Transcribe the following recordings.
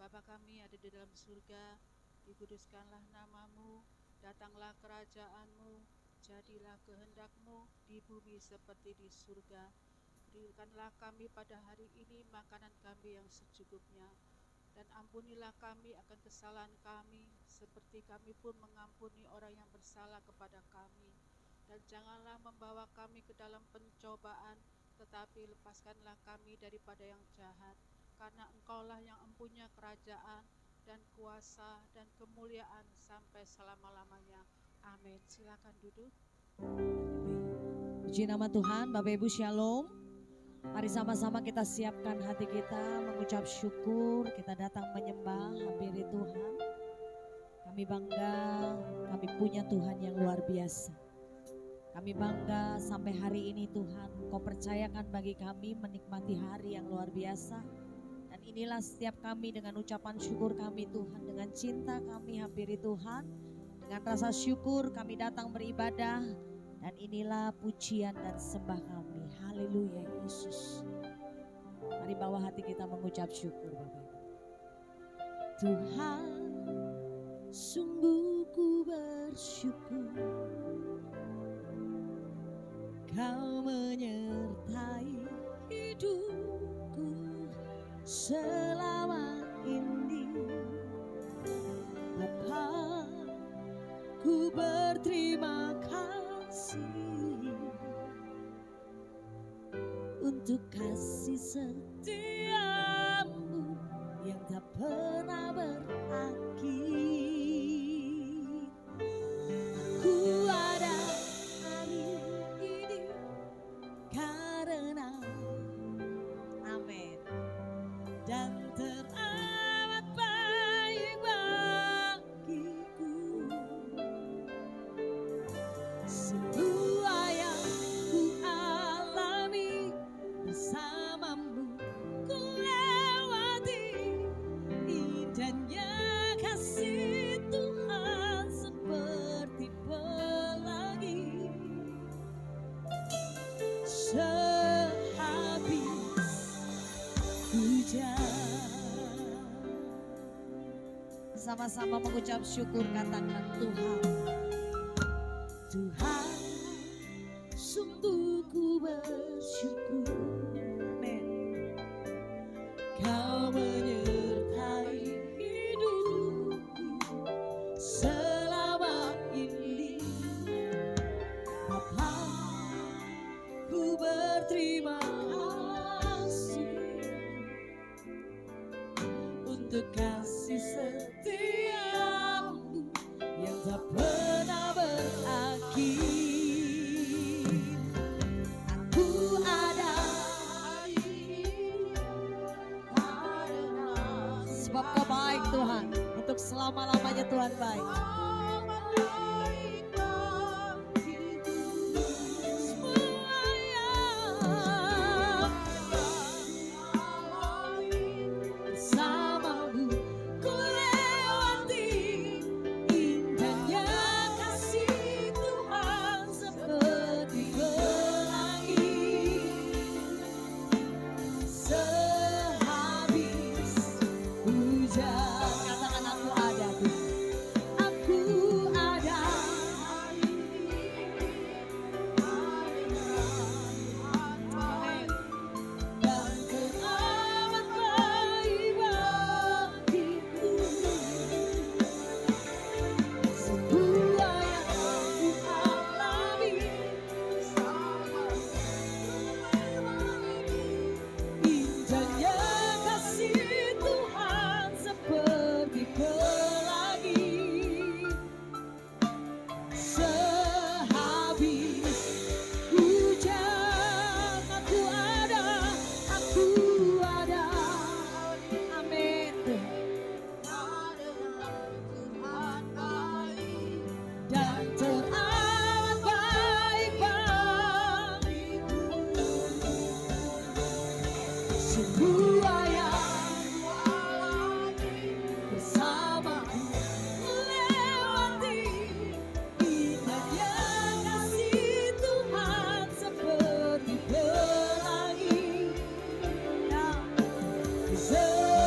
Bapa kami ada di dalam surga, dikuduskanlah namamu, datanglah kerajaanmu, jadilah kehendakmu di bumi seperti di surga. Berikanlah kami pada hari ini makanan kami yang secukupnya, dan ampunilah kami akan kesalahan kami, seperti kami pun mengampuni orang yang bersalah kepada kami. Dan janganlah membawa kami ke dalam pencobaan, tetapi lepaskanlah kami daripada yang jahat. Karena Engkaulah yang empunya kerajaan dan kuasa dan kemuliaan sampai selama-lamanya. Amin. Silakan duduk. Puji nama Tuhan. Bapak Ibu Shalom. Mari sama-sama kita siapkan hati kita mengucap syukur. Kita datang menyembah, hampiri Tuhan. Kami bangga, kami punya Tuhan yang luar biasa. Kami bangga sampai hari ini Tuhan, Kau percayakan bagi kami menikmati hari yang luar biasa. Dan inilah setiap kami dengan ucapan syukur kami Tuhan, dengan cinta kami hampiri Tuhan. Dengan rasa syukur kami datang beribadah. Dan inilah pujian dan sembah kami. Haleluya Yesus. Mari bawa hati kita mengucap syukur Bapak Ibu. Tuhan, sungguh ku bersyukur Kau menyertai hidupku selama ini. Bapa, ku berterima kasih untuk kasih setiamu yang tak pernah berakhir. Ku ada hari ini karena amin, dan teramat baik bagiku. Semua yang ku alami bersamamu, ku lewati indahnya kasih Tuhan seperti pelangi. Sehabis hujan. Sama-sama mengucap syukur, katakan Tuhan. Tuhan, sungguh ku bersyukur. Amen. Kau menyertai hidupku selama ini. Bapa, ku berterima kasih untuk kasih setiamu yang tak pernah berakhir. Aku ada sebab Kau baik Tuhan, untuk selama-lamanya Tuhan baik. Katakan aku ada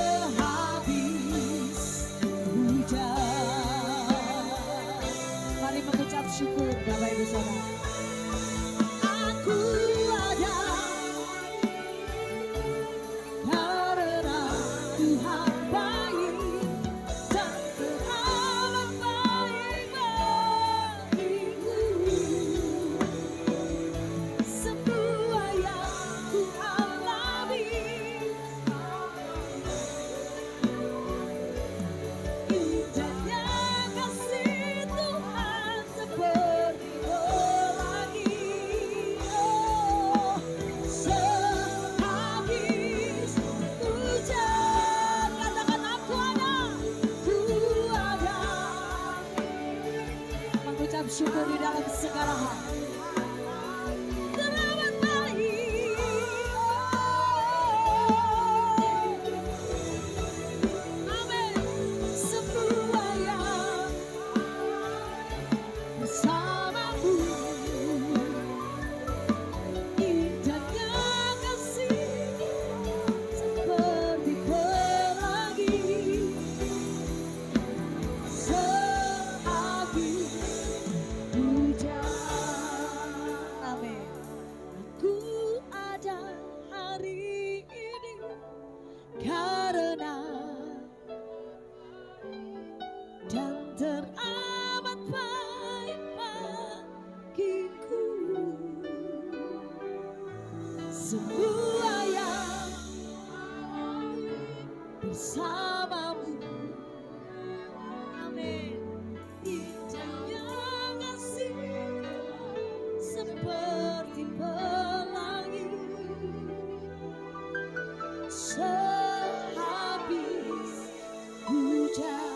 sehabis semua yang bersamamu. Amin. Indahnya kasih seperti pelangi, sehabis hujan.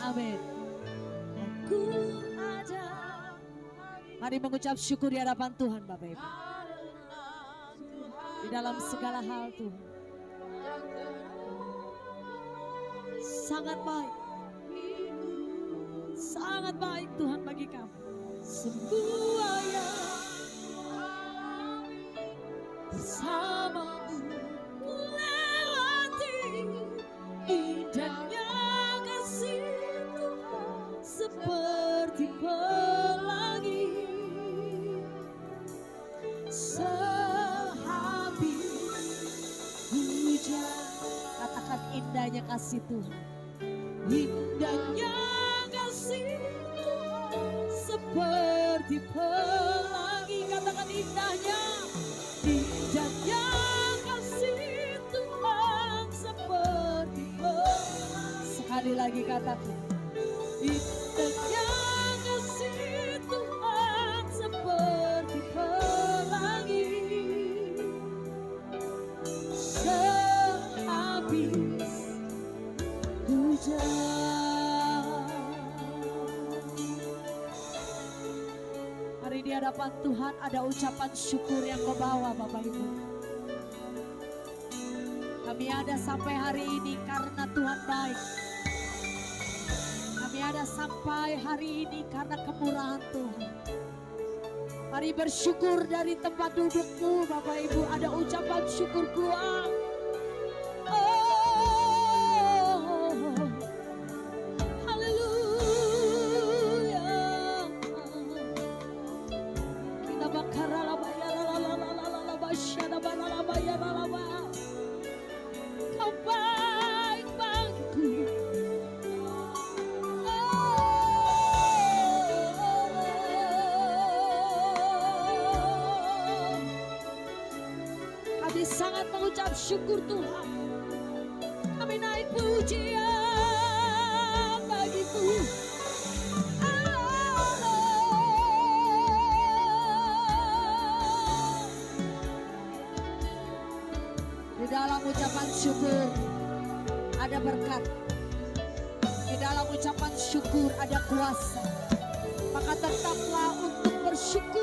Amin. Aku ada. Mari mengucap syukur di hadapan Tuhan, Bapak Ibu. Di dalam segala hal Tuhan sangat baik. Sangat baik Tuhan bagi kami. Semua yang bersamamu melewati indahnya kasih Tuhan seperti pelangi, sehabis hujan. Katakan indahnya kasih Tuhan. Indahnya kasih Tuhan seperti pelangi. Katakan indahnya. Indahnya kasih Tuhan seperti pelangi. Sekali lagi katakan. Indahnya kasih Tuhan seperti pelangi, sehabis hujan. Hari di hadapan Tuhan ada ucapan syukur yang kau bawa, Bapak Ibu. Kami ada sampai hari ini karena Tuhan baik. Kami ada sampai hari ini karena kemurahan Tuhan. Mari bersyukur dari tempat dudukmu, Bapak Ibu. Ada ucapan syukur keluar. Kami sangat mengucap syukur Tuhan. Kami naik pujian bagi-Mu. Di dalam ucapan syukur ada berkat. Di dalam ucapan syukur ada kuasa. Maka tetaplah untuk bersyukur.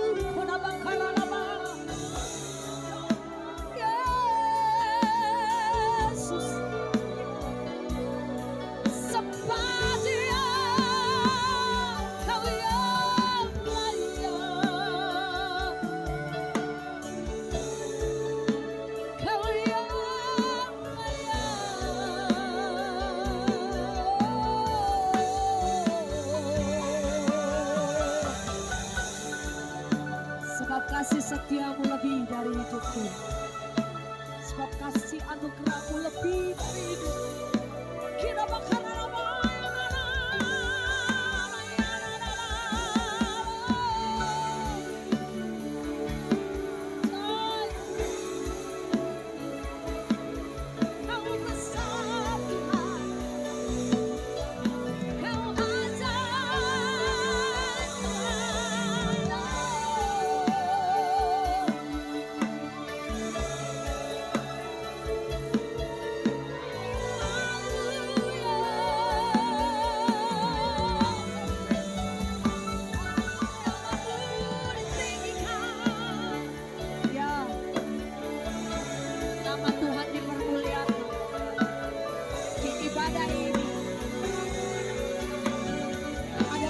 Kasih setiamu lebih dari hidupku. Sebab kasih anugerahmu lebih dari hidup. Kita bakal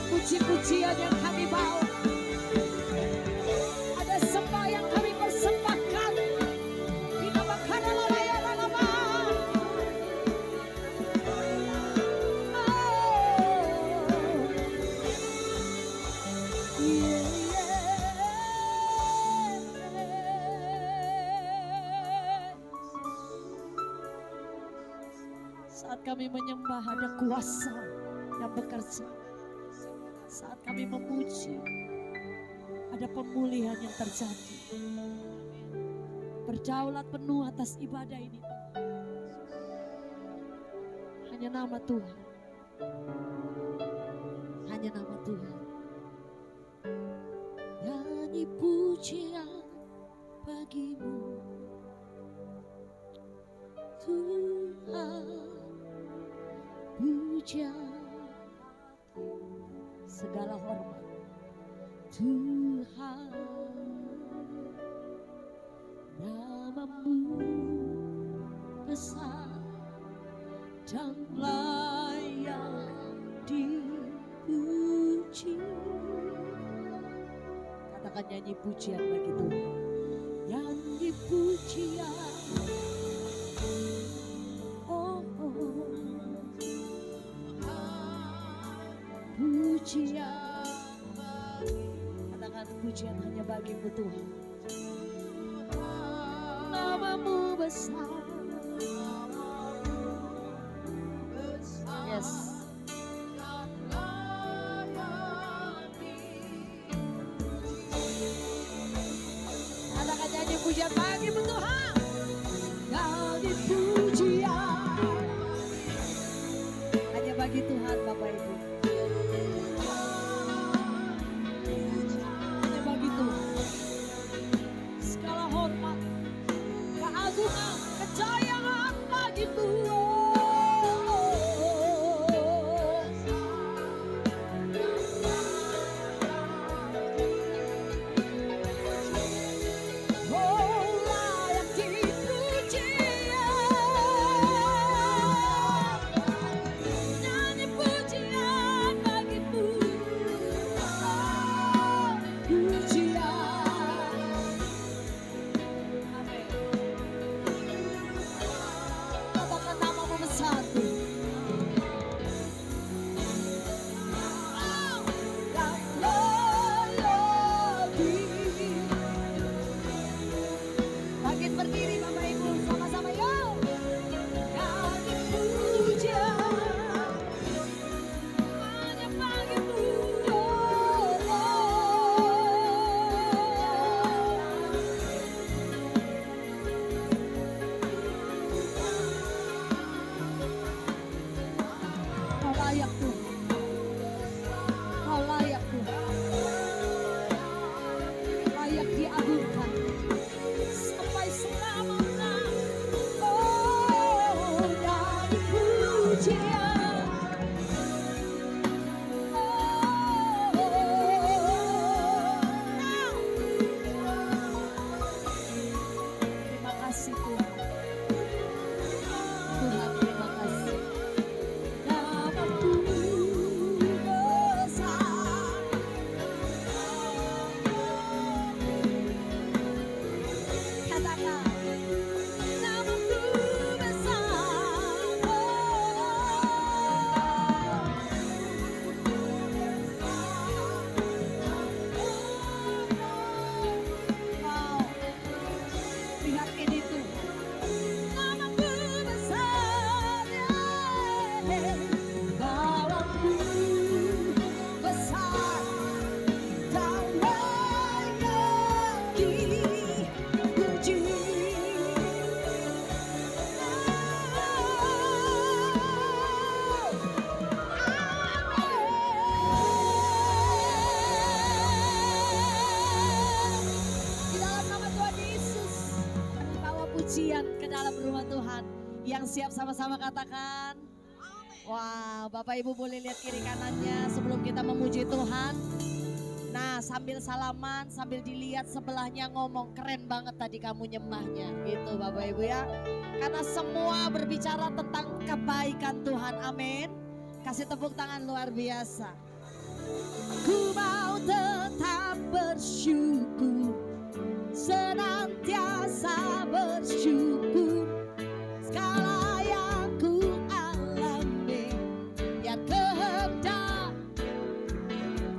puji-pujian yang kami bawa, ada sembah yang kami persembahkan. Kita bakal lama. Saat kami menyembah ada kuasa yang bekerja. Saat kami memuji, ada pemulihan yang terjadi. berdaulat penuh atas ibadah ini. Hanya nama Tuhan. Hanya nama Tuhan. Nyanyi pujian bagimu Tuhan, pujian segala hormat Tuhan, namamu besar dan layak dipuji. Katakan nyanyi pujian bagi Tuhan. Nyanyi pujian. Oh, oh. Pujian. Katakan pujian hanya bagimu Tuhan. Namamu besar. Yes. Katakan nyanyi pujian bagimu Tuhan. Nyanyi pujian hanya bagi Tuhan Bapak Ibu. Hanya bagi Tuhan. Segala hormat, keagungan, kejayaan bagi Tuhan. Ke dalam rumah Tuhan. Yang siap sama-sama katakan. Wah, Bapak Ibu boleh lihat kiri kanannya sebelum kita memuji Tuhan. Nah, sambil salaman, sambil dilihat sebelahnya ngomong, keren banget tadi kamu nyembahnya. Gitu Bapak Ibu ya. Karena semua berbicara tentang kebaikan Tuhan. Amin. Kasih tepuk tangan luar biasa. Ku mau tetap bersyukur, senantiasa bersyukur, segala yang ku alami biar kehendak.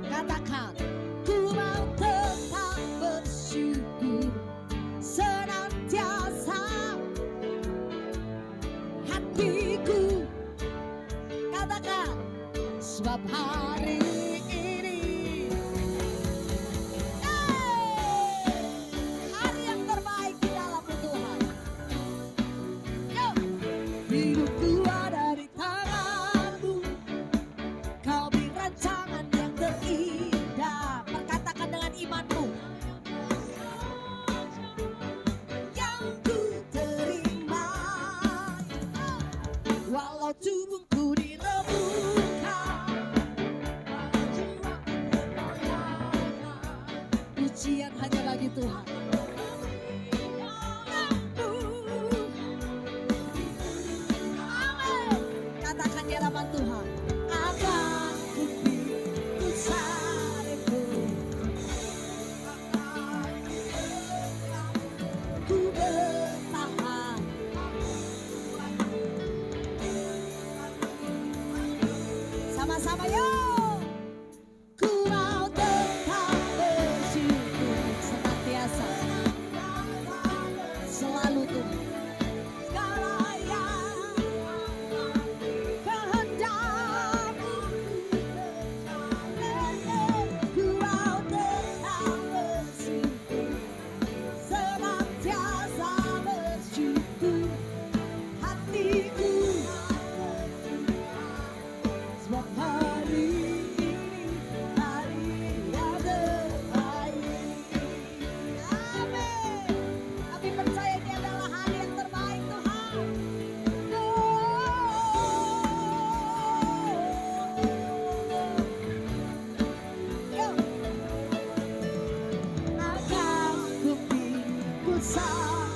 Katakan, ku mau tetap bersyukur, senantiasa hatiku. Katakan, sebab hari ini Tuhan. Amin. Katakan di hadapan Tuhan. Akan ku salibku, ku bertahan. Sama-sama yuk. Ku mau tetap bersyukur senantiasa, selalu Tuhan. Segala yang kehendak-Mu, ku mau tetap bersyukur senantiasa bersyukur hatiku. Sebab hari ini hari yang terbaik. Amin. Kami percaya ini adalah hari yang terbaik Tuhan. Yuk. Akan kupikirkan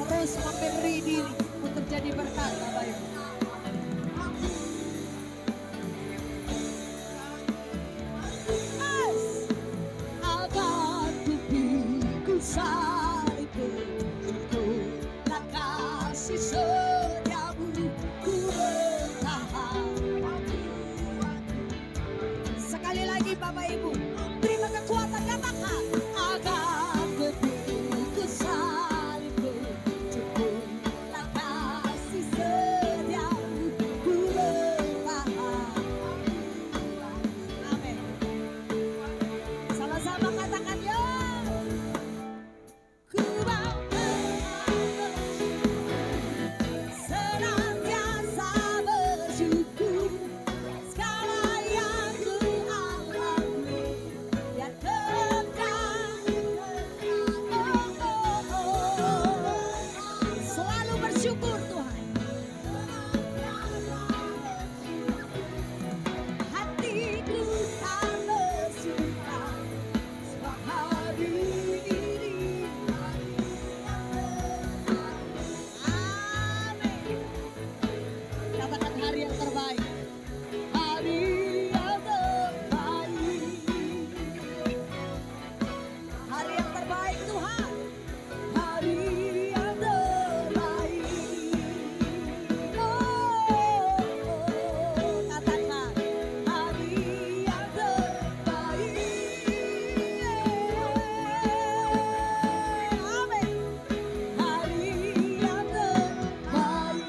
terus memberi diri untuk jadi berkat Bapak Ibu. Yes. Akan kupikul salibku, dan kasih setiamu ku bertahan. Sekali lagi Bapak Ibu, terima kekuatan, katakan. Akan kupikul salibku, dan kasih setiamu ku bertahan. Amin. Sama-sama katakan ya. Ku mau senantiasa bersyukur segala yang ku alami dan selalu bersyukur Tuhan. Hatiku tak bersuka sebab hari ini amin. Katakan hari yang terbaik. Hari yang terbaik. Hari yang terbaik Tuhan. Hari yang terbaik. Katakan hari yang terbaik. Amin. Hari yang terbaik.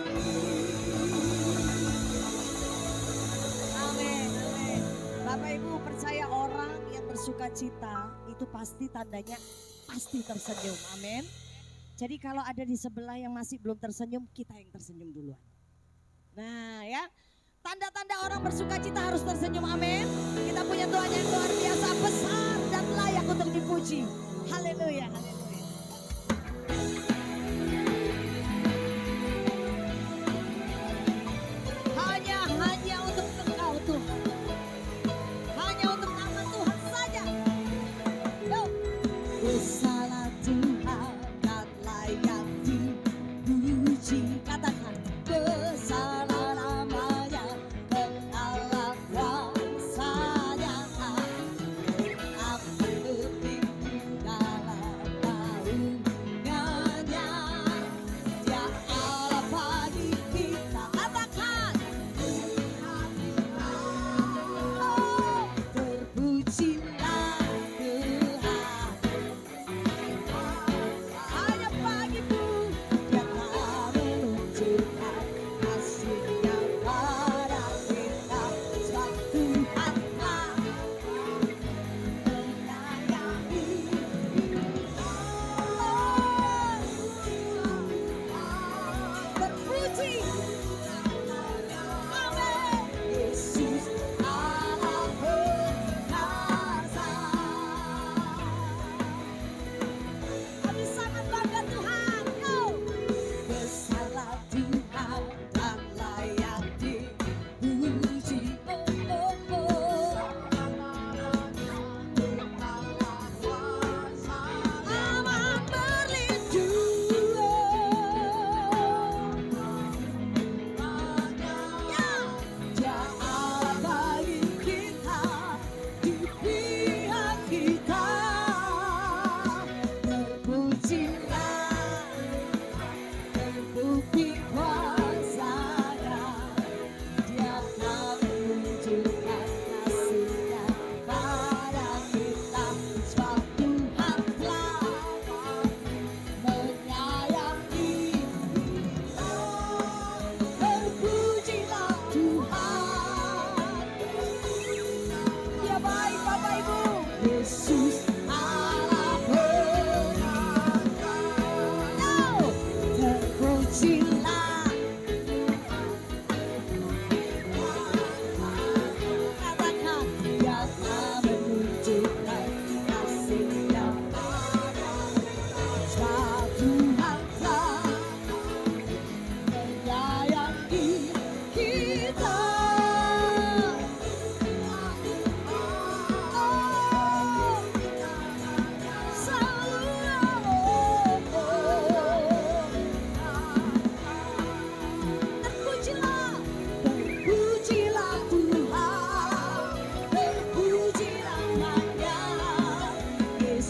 Amin. Amin. Bapak Ibu percaya orang yang bersuka cita itu pasti tandanya pasti tersenyum. Amin. Jadi kalau ada di sebelah yang masih belum tersenyum, kita yang tersenyum duluan. Nah ya, tanda-tanda orang bersuka cita harus tersenyum. Amin. Kita punya Tuhan yang luar biasa, besar dan layak untuk dipuji. Haleluya, haleluya. Hanya untuk Engkau Tuhan. Hanya untuk nama Tuhan saja. Yuk. Bersalah Tuhan dan layak dipuji. Katakan bersalah namanya dan Allah kuasanya. Aku berlindung dalam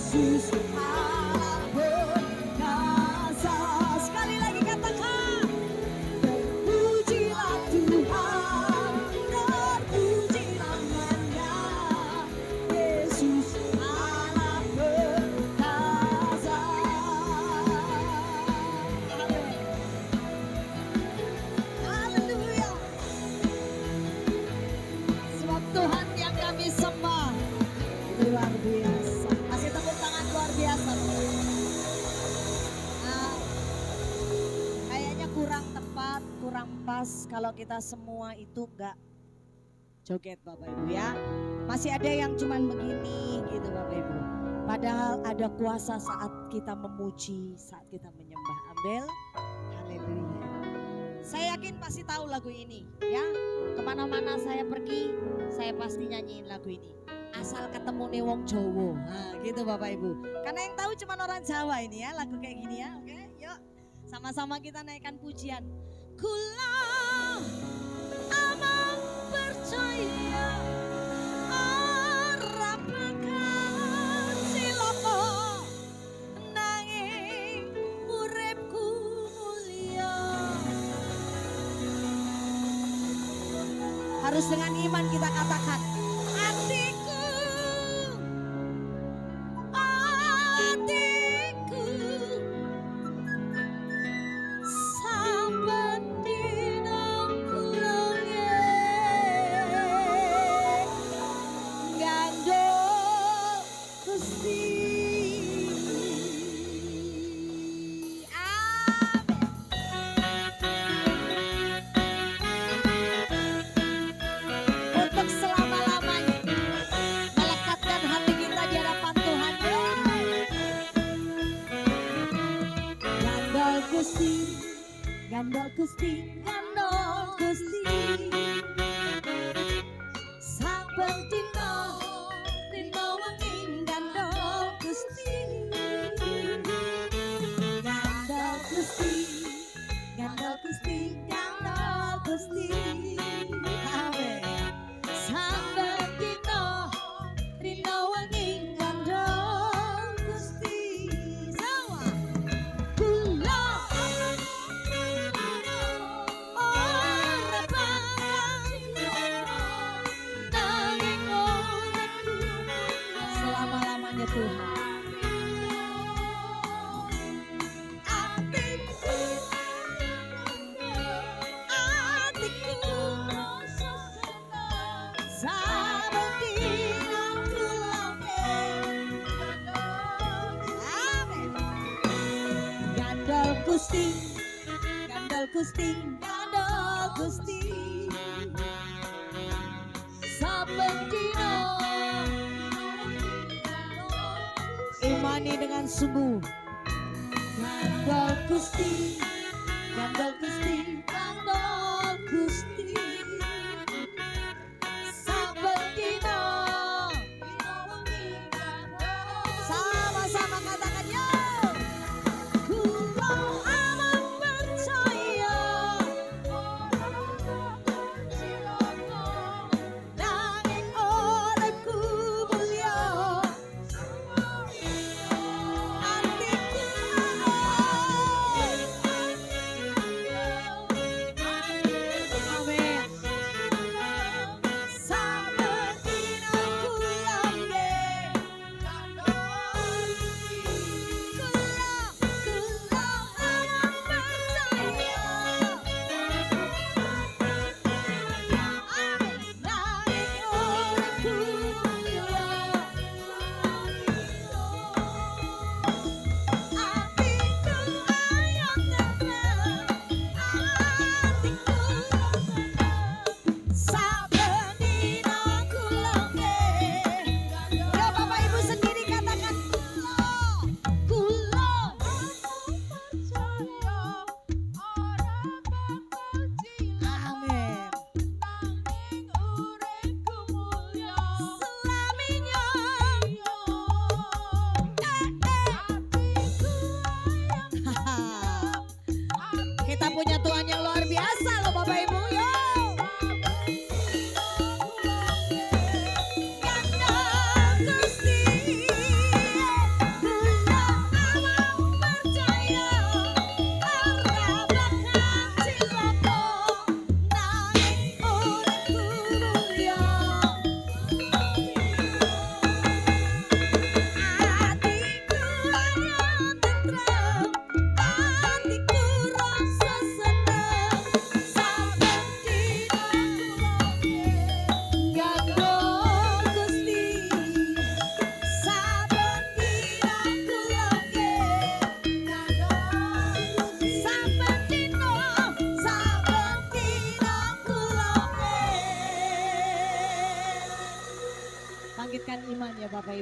Yesus Allah perkasa. Sekali lagi katakan, terpujilah Tuhan, terpujilah namanya, Yesus Allah perkasa. Haleluya. Sebab Tuhan yang kami sembah luar biasa. Kasih tepuk tangan luar biasa. Nah, kayaknya kurang tepat, kurang pas kalau kita semua itu enggak joget Bapak Ibu ya. Masih ada yang cuman begini gitu Bapak Ibu. Padahal ada kuasa saat kita memuji, saat kita menyembah. Ambil. Haleluya. Saya yakin pasti tahu lagu ini ya. Kemana-mana saya pergi, saya pasti nyanyiin lagu ini. Asal ketemu nih wong Jawa. Nah, gitu Bapak Ibu. Karena yang tahu cuma orang Jawa ini ya, lagu kayak gini ya. Oke, yuk. Sama-sama kita naikkan pujian. Kula amang percaya ora bakal cilaka nanging uripku mulia. Harus dengan iman kita katakan, hatiku, hatiku, saben dina kulonge gandol Gusti. Untuk selama-lamanya melekatkan hati kita di hadapan Tuhan. Gandol Gusti, gandol Gusti, gandol Gusti. Saben dina dina wengi gandol Gusti. Gandol Gusti, gandol Gusti, gandol Gusti. Amin. Saben dina dina wengi gandol Gusti. Semua. Kula ora bakal nanging uripku selama-lamanya Tuhan. Hatiku, saben dina kulonge. Amin. Gandol Gusti, gandol Gusti, gandol Gusti. Saben dina imani dengan sungguh. Gandol Gusti, gandol Gusti, gandol Gusti. Saben dina sama-sama katakan yo. Kula amang percaya nanging uripku mulia. Amin. Saben dina kulonge. Kula amang percaya. Amin. Nanging uripku mulia. Hatiku ayo tenang, hatiku saben dina kulonge. Yo Bapak Ibu sendiri katakan kula percaya ora bakal cilaka. Amin. Nanging uripku mulia selaminya. Kita punya Tuhan yang luar biasa loh Bapak Ibu. Yo. Gandol Gusti,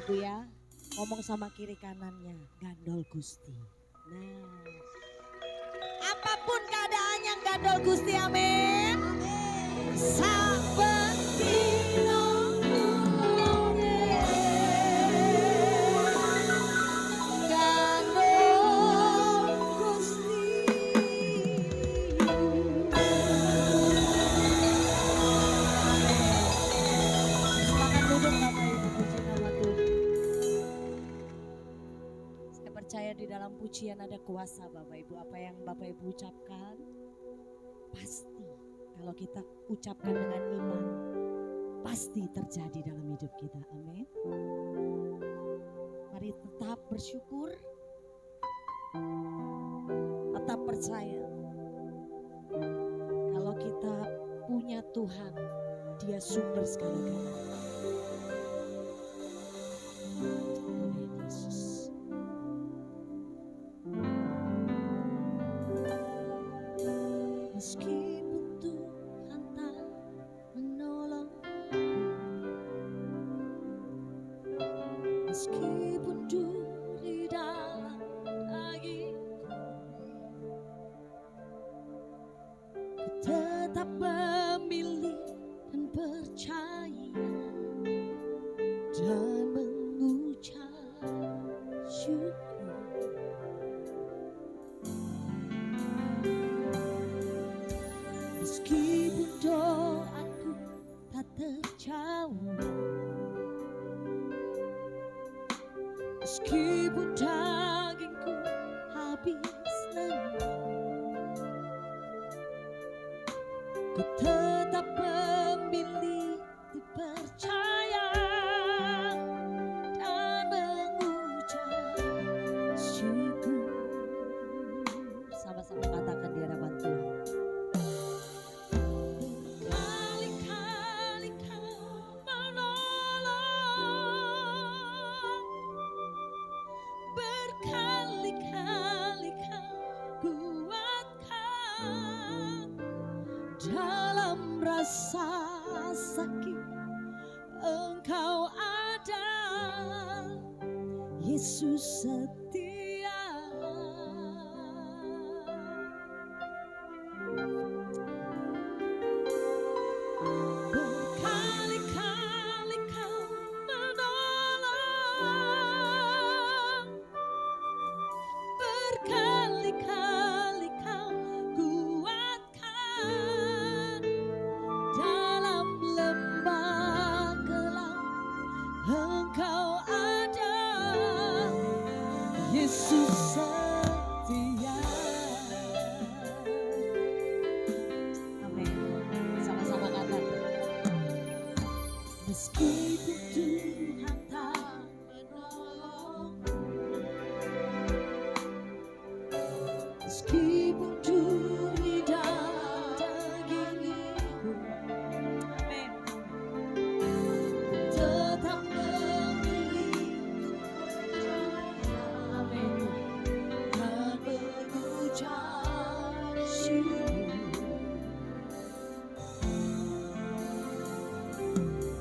Ibu ya. Ngomong sama kiri kanannya, gandol Gusti. Nah, apapun keadaannya gandol Gusti, amin. Sabetino kulone gandol Gusti. Silakan duduk Bapak Ibu, puji nama Tuhan. Saya percaya di dalam pujian ada kuasa Bapak Ibu. Apa yang Bapak Ibu ucapkan pasti kalau kita ucapkan dengan iman pasti terjadi dalam hidup kita. Amin. Mari tetap bersyukur, tetap percaya kalau kita punya Tuhan, Dia sumber segala-galanya. Amin Yesus. Meskipun Tuhan tak menolong, meskipun duri dalam dagingku, ku tetap memilih dan percaya dan mengucap syukur. Meskipun doaku tak terjawab, meskipun dagingku habis lemak, ku tetap memilih dipercaya dan mengucap syukur. Sama-sama katakan di hadapan Tuhan. Berkali-kali Kau menolong, berkali-kali Kau kuatkan dalam rasa sakit. Engkau ada, Yesus setia. Berkali-kali Kau menolong, berkali-kali Kau kuatkan dalam lembah gelap. Engkau ada, Yesus setia. Amin. Sama-sama katakan. Meskipun Tuhan tak menolong, meskipun duri dalam dagingku, amin, tetap memilih, amin, dan mengucap syukur.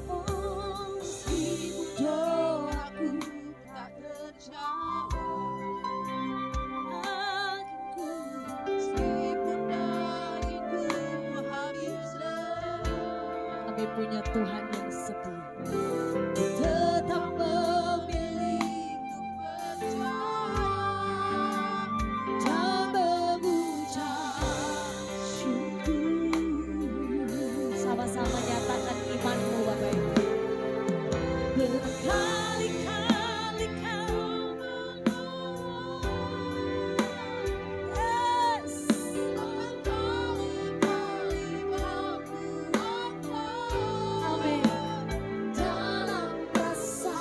Oh, meskipun doaku tak terjawab, dagingku, meskipun dagingku habis lemak, kami punya Tuhan yang setia. Tetap memilih percaya dan mengucap syukur. Sama-sama nyatakan imanmu Bapak Ibu. Berkali-kali Kau menolong, yes, berkali-kali Kau kuatkan amin, dalam rasa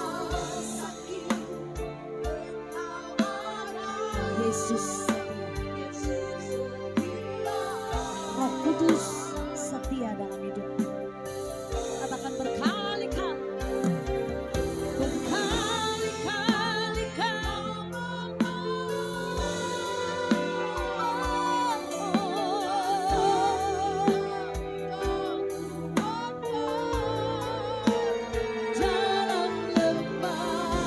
sakit. Engkau ada, Yesus setia. Yesus setia. Roh Kudus setia dalam hidupmu. Katakan berkali-kali, berkali-kali Kau dalam lembah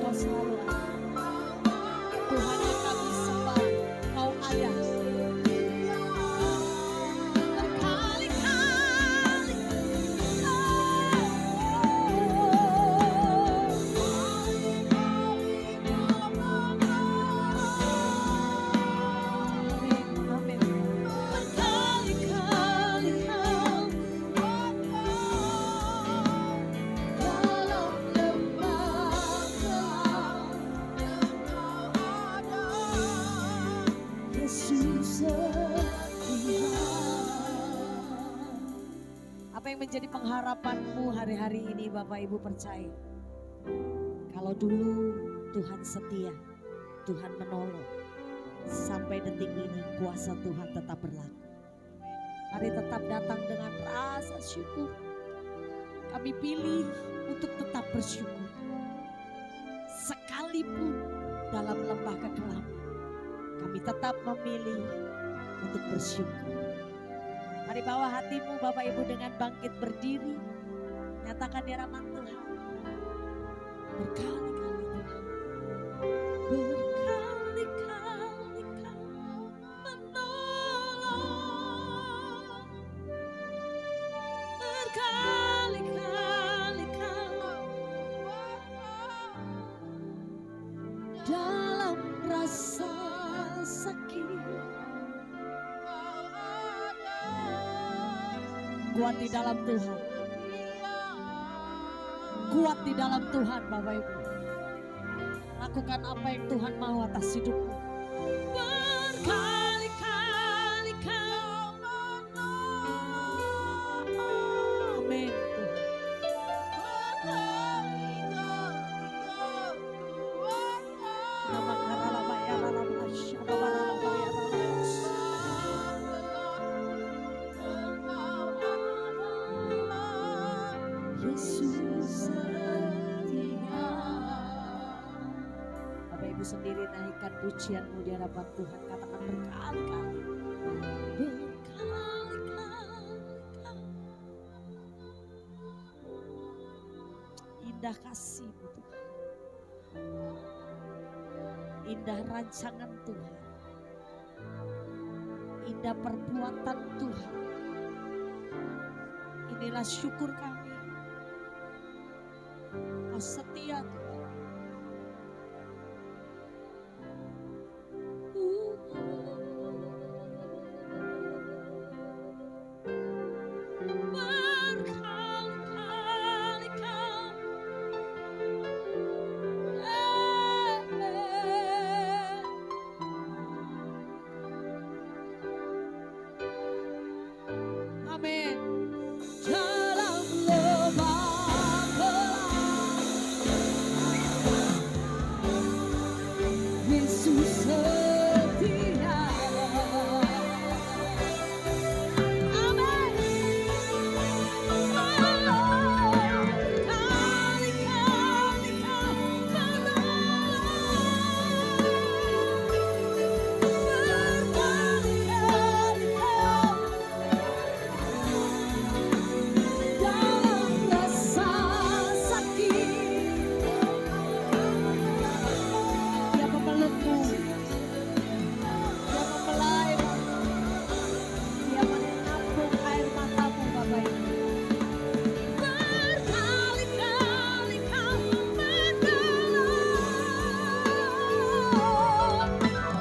Engkau selalu ada. Tuhan yang kami sembah, Kau ada. Apa yang menjadi pengharapanmu hari-hari ini Bapak Ibu percaya? Kalau dulu Tuhan setia, Tuhan menolong. Sampai detik ini kuasa Tuhan tetap berlaku. Mari tetap datang dengan rasa syukur. Kami pilih untuk tetap bersyukur. Sekalipun dalam lembah kekelaman, kami tetap memilih untuk bersyukur. Mari bawa hatimu Bapak Ibu dengan bangkit berdiri. Nyatakan di hadapan Tuhan. Berkali-kali Tuhan. Berkali-kali Kau menolong. Berkali-kali Kau dalam rasa sakit. Kuat di dalam Tuhan. Kuat di dalam Tuhan Bapak Ibu. Lakukan apa yang Tuhan mau atas hidupmu. Berkali-kali Kau menolong. Amin Bapak Ibu sendiri naikkan pujianmu di hadapan Tuhan. Katakan berkali-kali. Berkali-kali. Indah kasih-Mu Tuhan. Indah rancangan Tuhan. Indah perbuatan Tuhan. Inilah syukur kami. Kau setia Tuhan. Amin. Dalam lembah gelap, Yesus setia. Amin. Berkali-kali Kau menolong. Berkali-kali Kau dalam rasa sakit. Dia memelukmu, Dia membelaimu, Dia mengampun air matamu Bapak Ibu. Berkali-kali Kau menolong.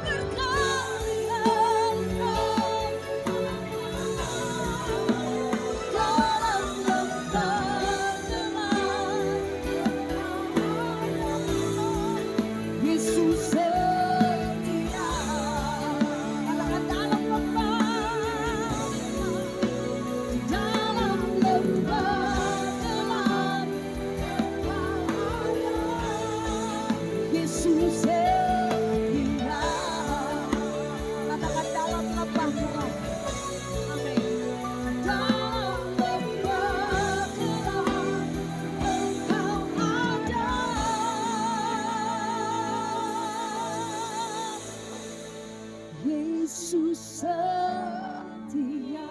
Berkali-kali Kau dalam lembah gelap, Yesus setia. Katakan dalam lembah, dalam lembah gelap, Yesus setia. Katakan dalam lembah gelap. Amin. Dalam lembah gelap, Engkau ada. Yesus setia.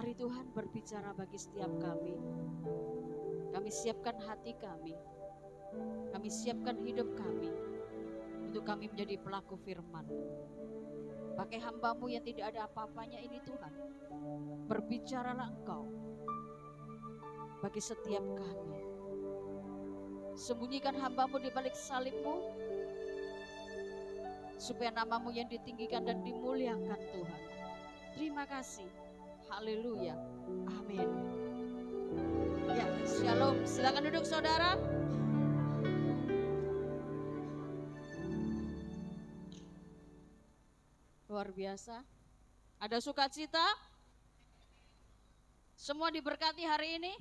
Mari Tuhan berbicara bagi setiap kami. Kami siapkan hati kami. Kami siapkan hidup kami untuk kami menjadi pelaku firman. Pakai hamba-Mu yang tidak ada apa-apanya ini Tuhan. Berbicaralah Engkau bagi setiap kami. Sembunyikan hamba-Mu di balik salib-Mu, supaya nama-Mu yang ditinggikan dan dimuliakan Tuhan. Terima kasih. Haleluya. Amin. Ya, shalom. Silakan duduk saudara. Luar biasa. Ada sukacita? Semua diberkati hari ini?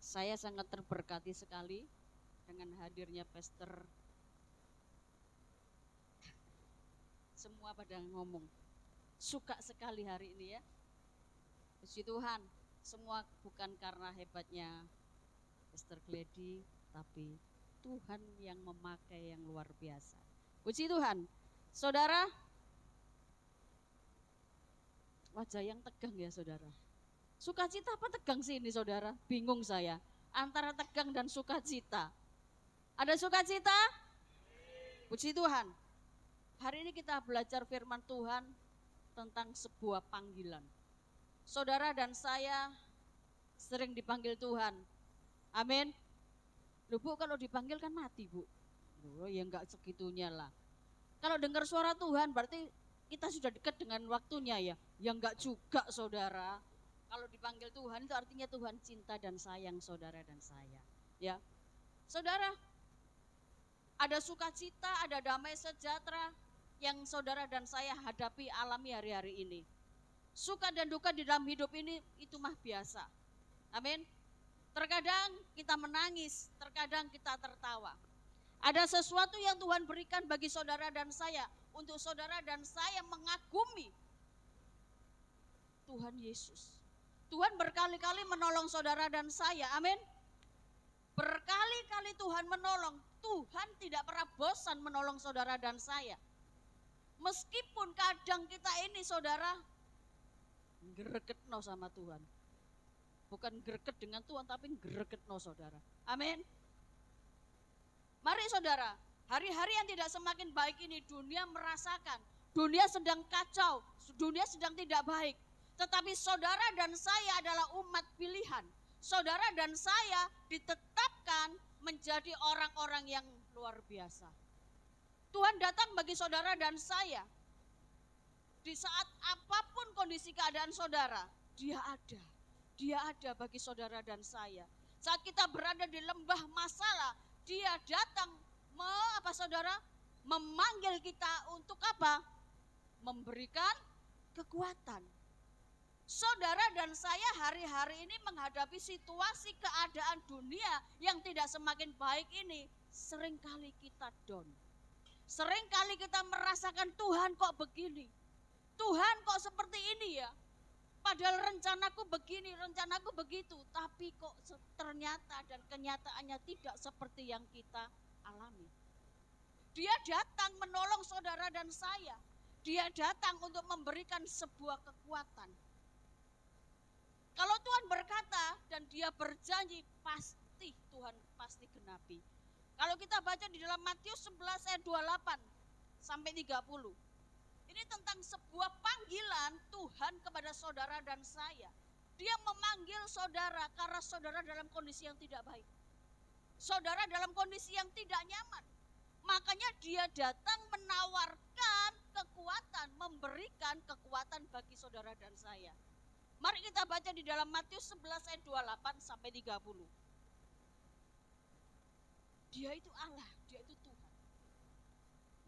Saya sangat terberkati sekali dengan hadirnya Pastor. Semua pada ngomong, suka sekali hari ini ya. Puji Tuhan, semua bukan karena hebatnya Pastor Gledy, tapi Tuhan yang memakai yang luar biasa. Puji Tuhan. Saudara, wajah yang tegang ya saudara. Sukacita apa tegang sih ini saudara? Bingung saya. Antara tegang dan sukacita. Ada sukacita? Puji Tuhan. Hari ini kita belajar firman Tuhan tentang sebuah panggilan. Saudara dan saya sering dipanggil Tuhan. Amin. Loh Bu, kalau dipanggil kan mati Bu. Loh ya enggak segitunya lah. Kalau dengar suara Tuhan berarti kita sudah dekat dengan waktunya ya. Ya enggak juga saudara. Kalau dipanggil Tuhan itu artinya Tuhan cinta dan sayang saudara dan saya. Ya, saudara, ada sukacita, ada damai sejahtera yang saudara dan saya hadapi alami hari-hari ini. Suka dan duka di dalam hidup ini itu mah biasa. Amin. Terkadang kita menangis, terkadang kita tertawa. Ada sesuatu yang Tuhan berikan bagi saudara dan saya untuk saudara dan saya mengagumi Tuhan Yesus. Tuhan berkali-kali menolong saudara dan saya, amin. Berkali-kali Tuhan menolong, Tuhan tidak pernah bosan menolong saudara dan saya. Meskipun kadang kita ini saudara, gregetno sama Tuhan. Bukan greget dengan Tuhan, tapi gregetno saudara, amin. Mari saudara, hari-hari yang tidak semakin baik ini dunia merasakan, dunia sedang kacau, dunia sedang tidak baik. Tetapi saudara dan saya adalah umat pilihan. Saudara dan saya ditetapkan menjadi orang-orang yang luar biasa. Tuhan datang bagi saudara dan saya. Di saat apapun kondisi keadaan saudara, Dia ada. Dia ada bagi saudara dan saya. Saat kita berada di lembah masalah, Dia datang saudara? Memanggil kita untuk apa? Memberikan kekuatan. Saudara dan saya hari-hari ini menghadapi situasi keadaan dunia yang tidak semakin baik ini, seringkali kita down. Seringkali kita merasakan Tuhan kok begini, Tuhan kok seperti ini ya. Padahal rencanaku begini, rencanaku begitu, tapi kok ternyata dan kenyataannya tidak seperti yang kita alami. Dia datang menolong saudara dan saya. Dia datang untuk memberikan sebuah kekuatan. Kalau Tuhan berkata dan Dia berjanji, pasti Tuhan pasti genapi. Kalau kita baca di dalam Matius 11 ayat 28 sampai 30. Ini tentang sebuah panggilan Tuhan kepada saudara dan saya. Dia memanggil saudara karena saudara dalam kondisi yang tidak baik. Saudara dalam kondisi yang tidak nyaman. Makanya Dia datang menawarkan kekuatan, memberikan kekuatan bagi saudara dan saya. Mari kita baca di dalam Matius 11 ayat 28 sampai 30. Dia itu Allah, Dia itu Tuhan.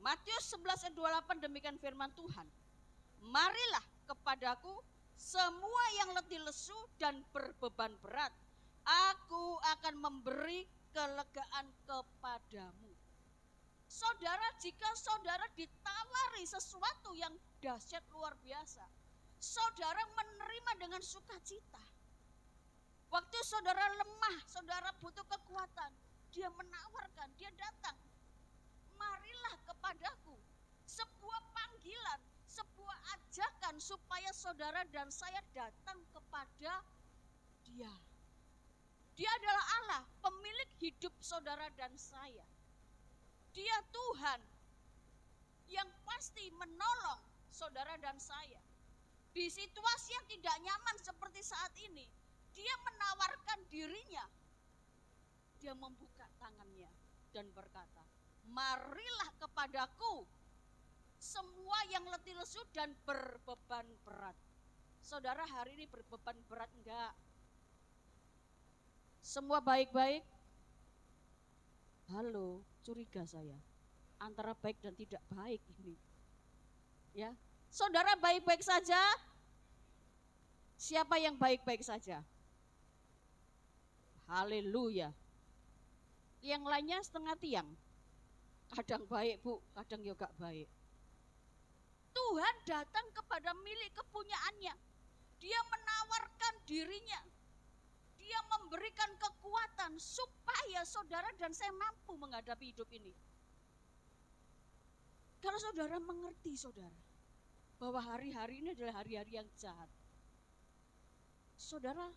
Matius 11 ayat 28 demikian firman Tuhan. Marilah kepadaku semua yang letih lesu dan berbeban berat. Aku akan memberi kelegaan kepadamu. Saudara, jika saudara ditawari sesuatu yang dahsyat luar biasa, saudara menerima dengan sukacita. Waktu saudara lemah, saudara butuh kekuatan, Dia menawarkan, Dia datang. Marilah kepadaku. Sebuah panggilan, sebuah ajakan supaya saudara dan saya datang kepada Dia. Dia adalah Allah, pemilik hidup saudara dan saya. Dia Tuhan yang pasti menolong saudara dan saya. Di situasi yang tidak nyaman seperti saat ini, Dia menawarkan dirinya. Dia membuka tangannya dan berkata, marilah kepadaku semua yang letih lesu dan berbeban berat. Saudara hari ini berbeban berat enggak? Semua baik-baik? Halo, curiga saya. Antara baik dan tidak baik ini. Ya, saudara baik-baik saja? Siapa yang baik-baik saja? Haleluya. Yang lainnya setengah tiang. Kadang baik bu, kadang juga baik. Tuhan datang kepada milik kepunyaannya. Dia menawarkan dirinya. Dia memberikan kekuatan supaya saudara dan saya mampu menghadapi hidup ini. Kalau saudara mengerti saudara, bahwa hari-hari ini adalah hari-hari yang jahat. Saudara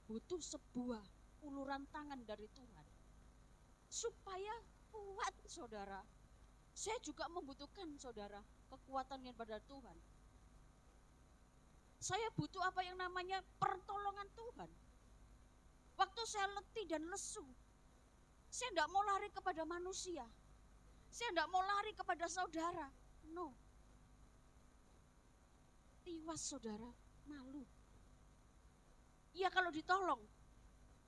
butuh sebuah uluran tangan dari Tuhan. Supaya kuat saudara. Saya juga membutuhkan saudara kekuatan daripada Tuhan. Saya butuh apa yang namanya pertolongan Tuhan. Waktu saya letih dan lesu, saya tidak mau lari kepada manusia. Saya tidak mau lari kepada saudara. No. Tiwas saudara, malu. Iya kalau ditolong,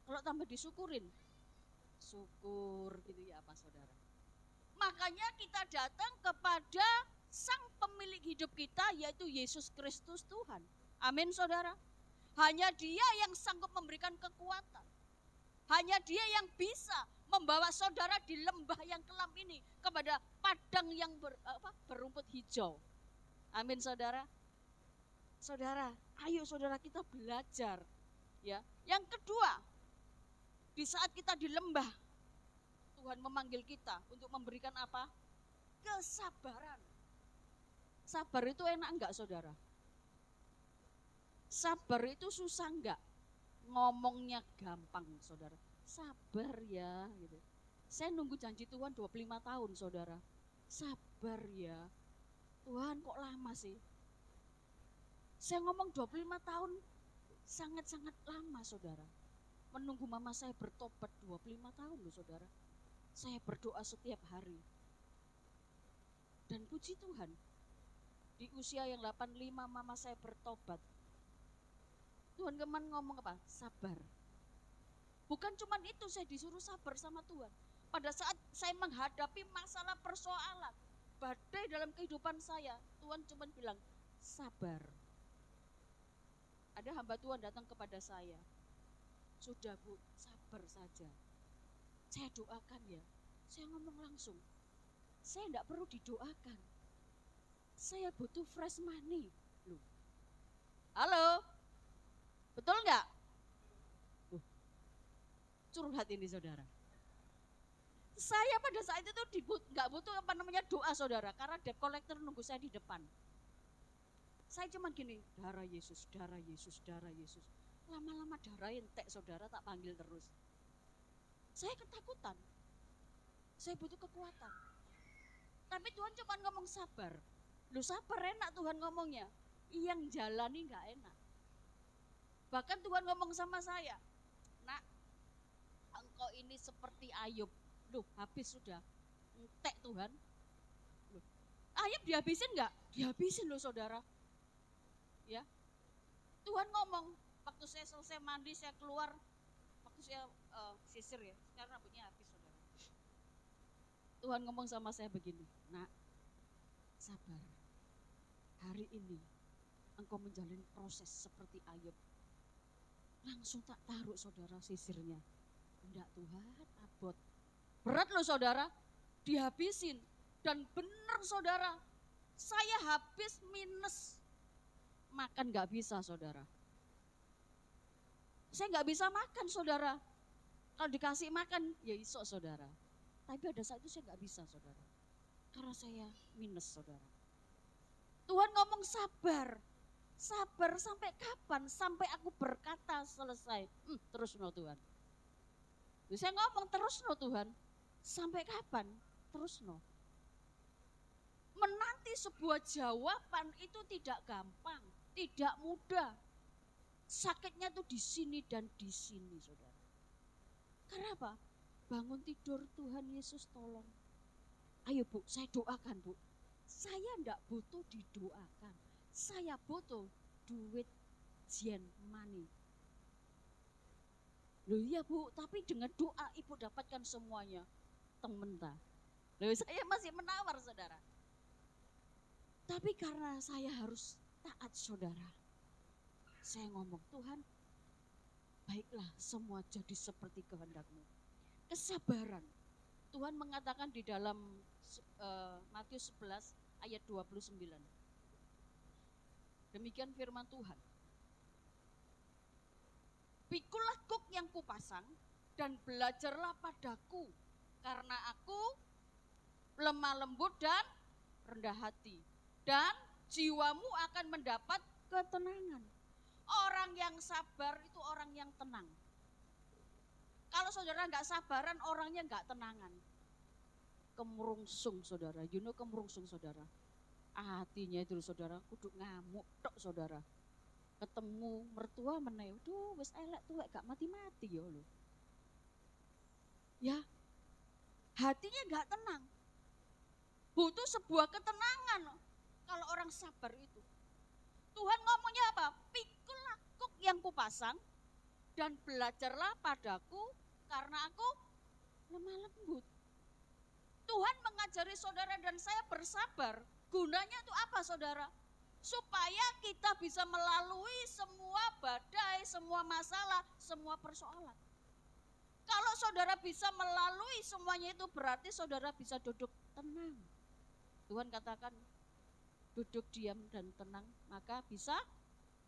kalau tambah disyukurin. Syukur gitu ya apa saudara. Makanya kita datang kepada sang pemilik hidup kita yaitu Yesus Kristus Tuhan. Amin saudara. Hanya Dia yang sanggup memberikan kekuatan. Hanya Dia yang bisa membawa saudara di lembah yang kelam ini kepada padang yang berumput hijau. Amin saudara. Saudara, ayo saudara kita belajar. Ya. Yang kedua, di saat kita di lembah, Tuhan memanggil kita untuk memberikan apa? Kesabaran. Sabar itu enak enggak saudara? Sabar itu susah enggak? Ngomongnya gampang saudara. Sabar ya gitu. Saya nunggu janji Tuhan 25 tahun saudara. Sabar ya. Tuhan kok lama sih? Saya ngomong 25 tahun sangat-sangat lama saudara. Menunggu mama saya bertobat 25 tahun loh saudara. Saya berdoa setiap hari. Dan puji Tuhan, di usia yang 85 mama saya bertobat. Tuhan kemarin ngomong apa? Sabar. Bukan cuma itu saya disuruh sabar sama Tuhan. Pada saat saya menghadapi masalah persoalan, badai dalam kehidupan saya, Tuhan cuma bilang, sabar. Ada hamba Tuhan datang kepada saya. Sudah bu, sabar saja. Saya doakan ya. Saya ngomong langsung. Saya tidak perlu didoakan. Saya butuh fresh money. Loh. Halo? Betul nggak? Curhat ini saudara. Saya pada saat itu nggak butuh apa namanya doa saudara. Karena debt collector nunggu saya di depan. Saya cuma gini, darah Yesus, darah Yesus, darah Yesus. Lama-lama darah entek saudara tak panggil terus. Saya ketakutan. Saya butuh kekuatan. Tapi Tuhan cuma ngomong sabar. Lu sabar enak Tuhan ngomongnya. Yang jalani nggak enak. Bahkan Tuhan ngomong sama saya, nak, engkau ini seperti Ayub. Loh, habis sudah. Entek Tuhan. Loh, Ayub dihabisin nggak? Dihabisin loh saudara. Ya, Tuhan ngomong, waktu saya selesai mandi, saya keluar, waktu saya sisir ya, sekarang rambutnya habis saudara. Tuhan ngomong sama saya begini, nak, sabar. Hari ini engkau menjalani proses seperti Ayub. Langsung tak taruh saudara sisirnya. Enggak Tuhan, abot. Berat loh saudara, dihabisin. Dan benar saudara, saya habis minus. Makan gak bisa saudara. Saya gak bisa makan saudara. Kalau dikasih makan ya iso saudara. Tapi pada saat itu saya gak bisa saudara. Karena saya minus saudara. Tuhan ngomong sabar. Sabar sampai kapan? Sampai aku berkata selesai. Terus no Tuhan. Saya ngomong terus no Tuhan. Sampai kapan? Terus no. Menanti sebuah jawaban itu tidak gampang, tidak mudah. Sakitnya tuh di sini dan di sini, saudara. Kenapa? Bangun tidur, Tuhan Yesus tolong. Ayo Bu, saya doakan Bu. Saya enggak butuh didoakan. Saya butuh duit jen money. Loh iya Bu, tapi dengan doa Ibu dapatkan semuanya. Temen ta. Loh saya masih menawar saudara. Tapi karena saya harus taat saudara. Saya ngomong Tuhan, baiklah semua jadi seperti kehendak-Mu. Kesabaran. Tuhan mengatakan di dalam Matius 11 ayat 29. Demikian firman Tuhan. Pikulah kuk yang kupasang dan belajarlah padaku, karena aku lemah lembut dan rendah hati, dan jiwamu akan mendapat ketenangan. Orang yang sabar itu orang yang tenang. Kalau saudara nggak sabaran, orangnya nggak tenangan. Kemurungsung saudara, kemurungsung saudara. Hatinya itu saudara, kudu ngamuk tok saudara. Ketemu mertua meneh, duh wis elek tuwek gak mati-mati ya lho. Ya, hatinya nggak tenang. Butuh sebuah ketenangan kalau orang sabar itu. Tuhan ngomongnya apa? Pikulah kuk yang kupasang dan belajarlah padaku, karena aku lemah lembut. Tuhan mengajari saudara dan saya bersabar. Gunanya itu apa saudara? Supaya kita bisa melalui semua badai, semua masalah, semua persoalan. Kalau saudara bisa melalui semuanya itu berarti saudara bisa duduk tenang. Tuhan katakan duduk diam dan tenang, maka bisa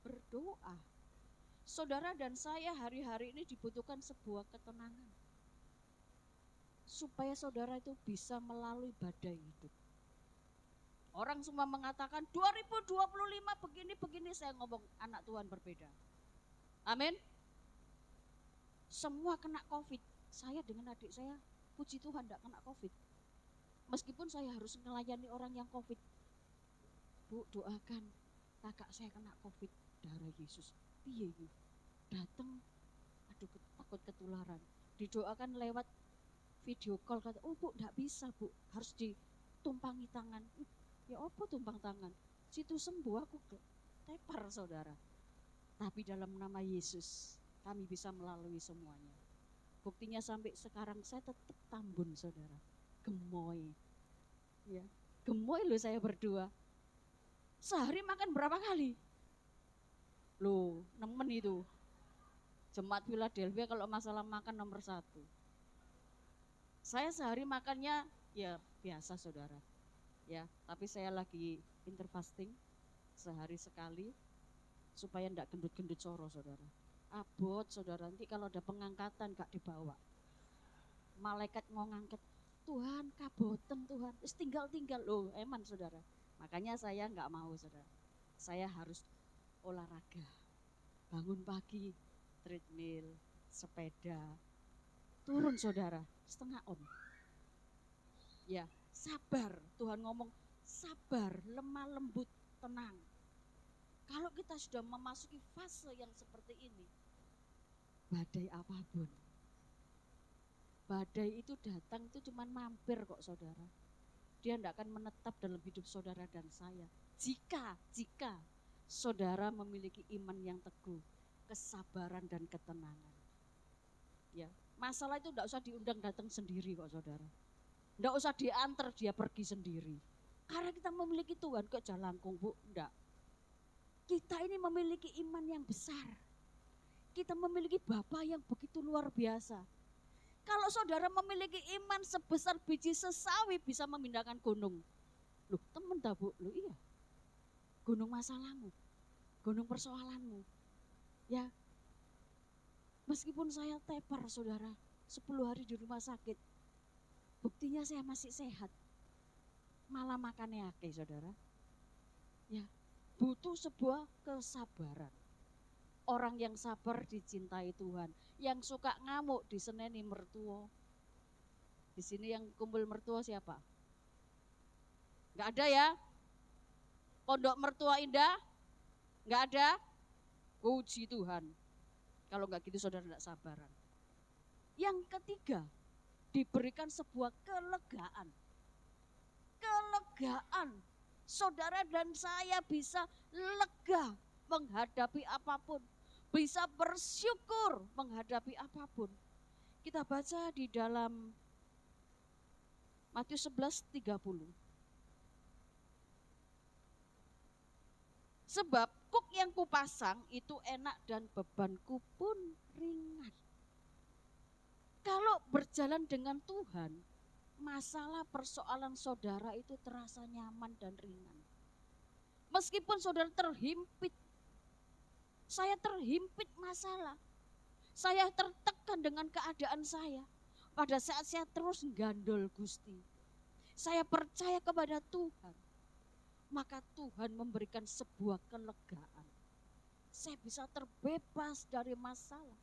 berdoa. Saudara dan saya hari-hari ini dibutuhkan sebuah ketenangan. Supaya saudara itu bisa melalui badai hidup. Orang semua mengatakan 2025 begini-begini, saya ngomong anak Tuhan berbeda. Amin. Semua kena COVID. Saya dengan adik saya, puji Tuhan tidak kena COVID. Meskipun saya harus melayani orang yang COVID. Bu, doakan kakak saya kena COVID, darah Yesus. Piye iki? Datang, aduh takut ketularan. Didoakan lewat video call, kata, oh Bu enggak bisa Bu, harus ditumpangi tangan. Ya apa tumpang tangan? Situ sembuh aku tepar saudara. Tapi dalam nama Yesus kami bisa melalui semuanya. Buktinya sampai sekarang saya tetap tambun saudara. Gemoy. Ya, gemoy loh saya berdua. Sehari makan berapa kali? Loh, nemen itu. Jemaat Philadelphia kalau masalah makan nomor 1. Saya sehari makannya ya biasa saudara. Ya, tapi saya lagi interfasting sehari sekali supaya enggak gendut-gendut soro saudara. Abot saudara, nanti kalau ada pengangkatan gak dibawa. Malaikat mau ngangkat, Tuhan kaboten Tuhan, terus tinggal-tinggal loh, eman saudara. Makanya saya enggak mau saudara. Saya harus olahraga. Bangun pagi, treadmill, sepeda. Turun saudara, setengah on. Ya, sabar. Tuhan ngomong sabar, lemah lembut, tenang. Kalau kita sudah memasuki fase yang seperti ini, badai apapun, badai itu datang itu cuma mampir kok saudara. Dia tidak akan menetap dalam hidup saudara dan saya. Jika saudara memiliki iman yang teguh, kesabaran dan ketenangan. Ya, masalah itu tidak usah diundang datang sendiri kok saudara. Tidak usah diantar dia pergi sendiri. Karena kita memiliki Tuhan kok jalangkung Bu, enggak. Kita ini memiliki iman yang besar. Kita memiliki Bapa yang begitu luar biasa. Kalau saudara memiliki iman sebesar biji sesawi bisa memindahkan gunung. Loh temen dah Bu, loh iya. Gunung masalahmu, gunung persoalanmu. Ya, meskipun saya tepar saudara, 10 hari di rumah sakit. Buktinya saya masih sehat. Malah makannya akeh saudara. Ya, butuh sebuah kesabaran. Orang yang sabar dicintai Tuhan. Yang suka ngamuk diseneni mertua. Di sini yang kumpul mertua siapa? Enggak ada ya? Pondok mertua indah? Enggak ada? Puji Tuhan. Kalau enggak gitu saudara enggak sabaran. Yang ketiga, diberikan sebuah kelegaan. Kelegaan. Saudara dan saya bisa lega menghadapi apapun. Bisa bersyukur menghadapi apapun. Kita baca di dalam Matius 11:30. Sebab kuk yang kupasang itu enak dan bebanku pun ringan. Kalau berjalan dengan Tuhan, masalah persoalan saudara itu terasa nyaman dan ringan. Meskipun saudara terhimpit, saya terhimpit masalah. Saya tertekan dengan keadaan saya. Pada saat saya terus gandol Gusti, saya percaya kepada Tuhan. Maka Tuhan memberikan sebuah kelegaan. Saya bisa terbebas dari masalah.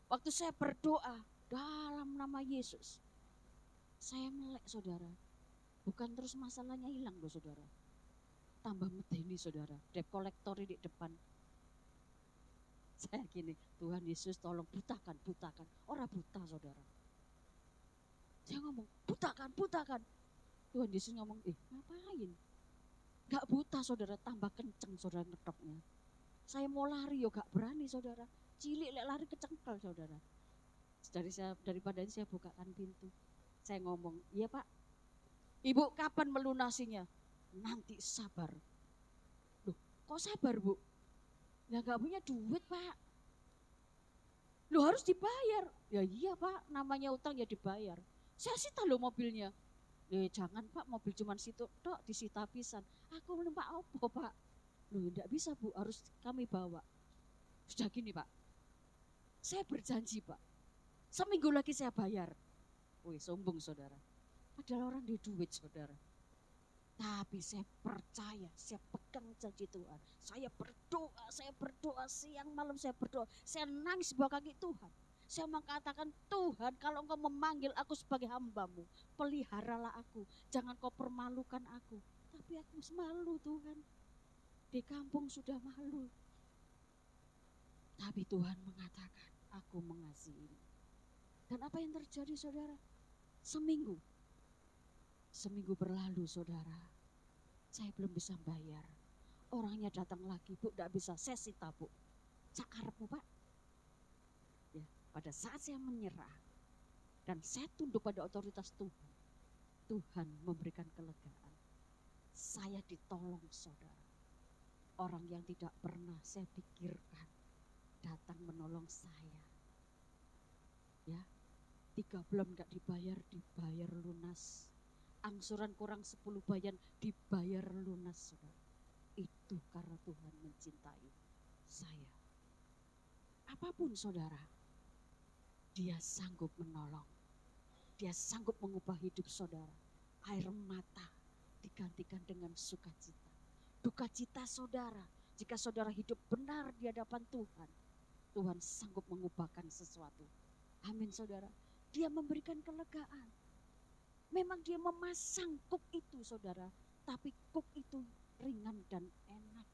Waktu saya berdoa dalam nama Yesus, saya melek saudara. Bukan terus masalahnya hilang loh saudara. Tambah medeni saudara, debt collector di depan. Saya gini, Tuhan Yesus tolong butakan. Orang buta saudara. Saya ngomong, butakan. Tuhan Yesus ngomong, ngapain? Gak buta saudara, tambah kenceng saudara ngetoknya. Saya mau lari, gak berani saudara. Cilik lari kecengkel saudara. Daripada ini saya bukakan pintu. Saya ngomong, iya Pak, Ibu kapan melunasinya? Nanti sabar. Loh, kok sabar Bu? Ya gak punya duit Pak. Loh harus dibayar. Ya iya Pak, namanya utang ya dibayar. Saya sita loh mobilnya. Jangan Pak, mobil cuma situ dok, disita pisan. Aku numpak apa Pak? Loh enggak bisa Bu, harus kami bawa. Sudah gini Pak, saya berjanji Pak, seminggu lagi saya bayar. Wih sombong saudara, padahal orang di duit saudara. Tapi saya percaya, saya pegang janji Tuhan. Saya berdoa, siang malam saya berdoa. Saya nangis bawah kaki Tuhan. Saya mengatakan, Tuhan kalau engkau memanggil aku sebagai hambamu, peliharalah aku. Jangan kau permalukan aku. Tapi aku malu Tuhan. Di kampung sudah malu. Tapi Tuhan mengatakan, aku mengasihi. Dan apa yang terjadi saudara? Seminggu berlalu saudara. Saya belum bisa bayar. Orangnya datang lagi, Bu, tidak bisa. Saya sita Bu. Cakarmu Pak. Ya, pada saat saya menyerah dan saya tunduk pada otoritas Tuhan, Tuhan memberikan kelegaan. Saya ditolong saudara. Orang yang tidak pernah saya pikirkan datang menolong saya. Ya, 3 bulan gak dibayar lunas. Angsuran kurang 10 bayan dibayar lunas saudara. Itu karena Tuhan mencintai saya. Apapun saudara, Dia sanggup menolong. Dia sanggup mengubah hidup saudara. Air mata digantikan dengan sukacita. Duka cita saudara, jika saudara hidup benar di hadapan Tuhan, Tuhan sanggup mengubahkan sesuatu. Amin saudara. Dia memberikan kelegaan. Memang dia memasang kuk itu saudara, tapi kuk itu ringan dan enak.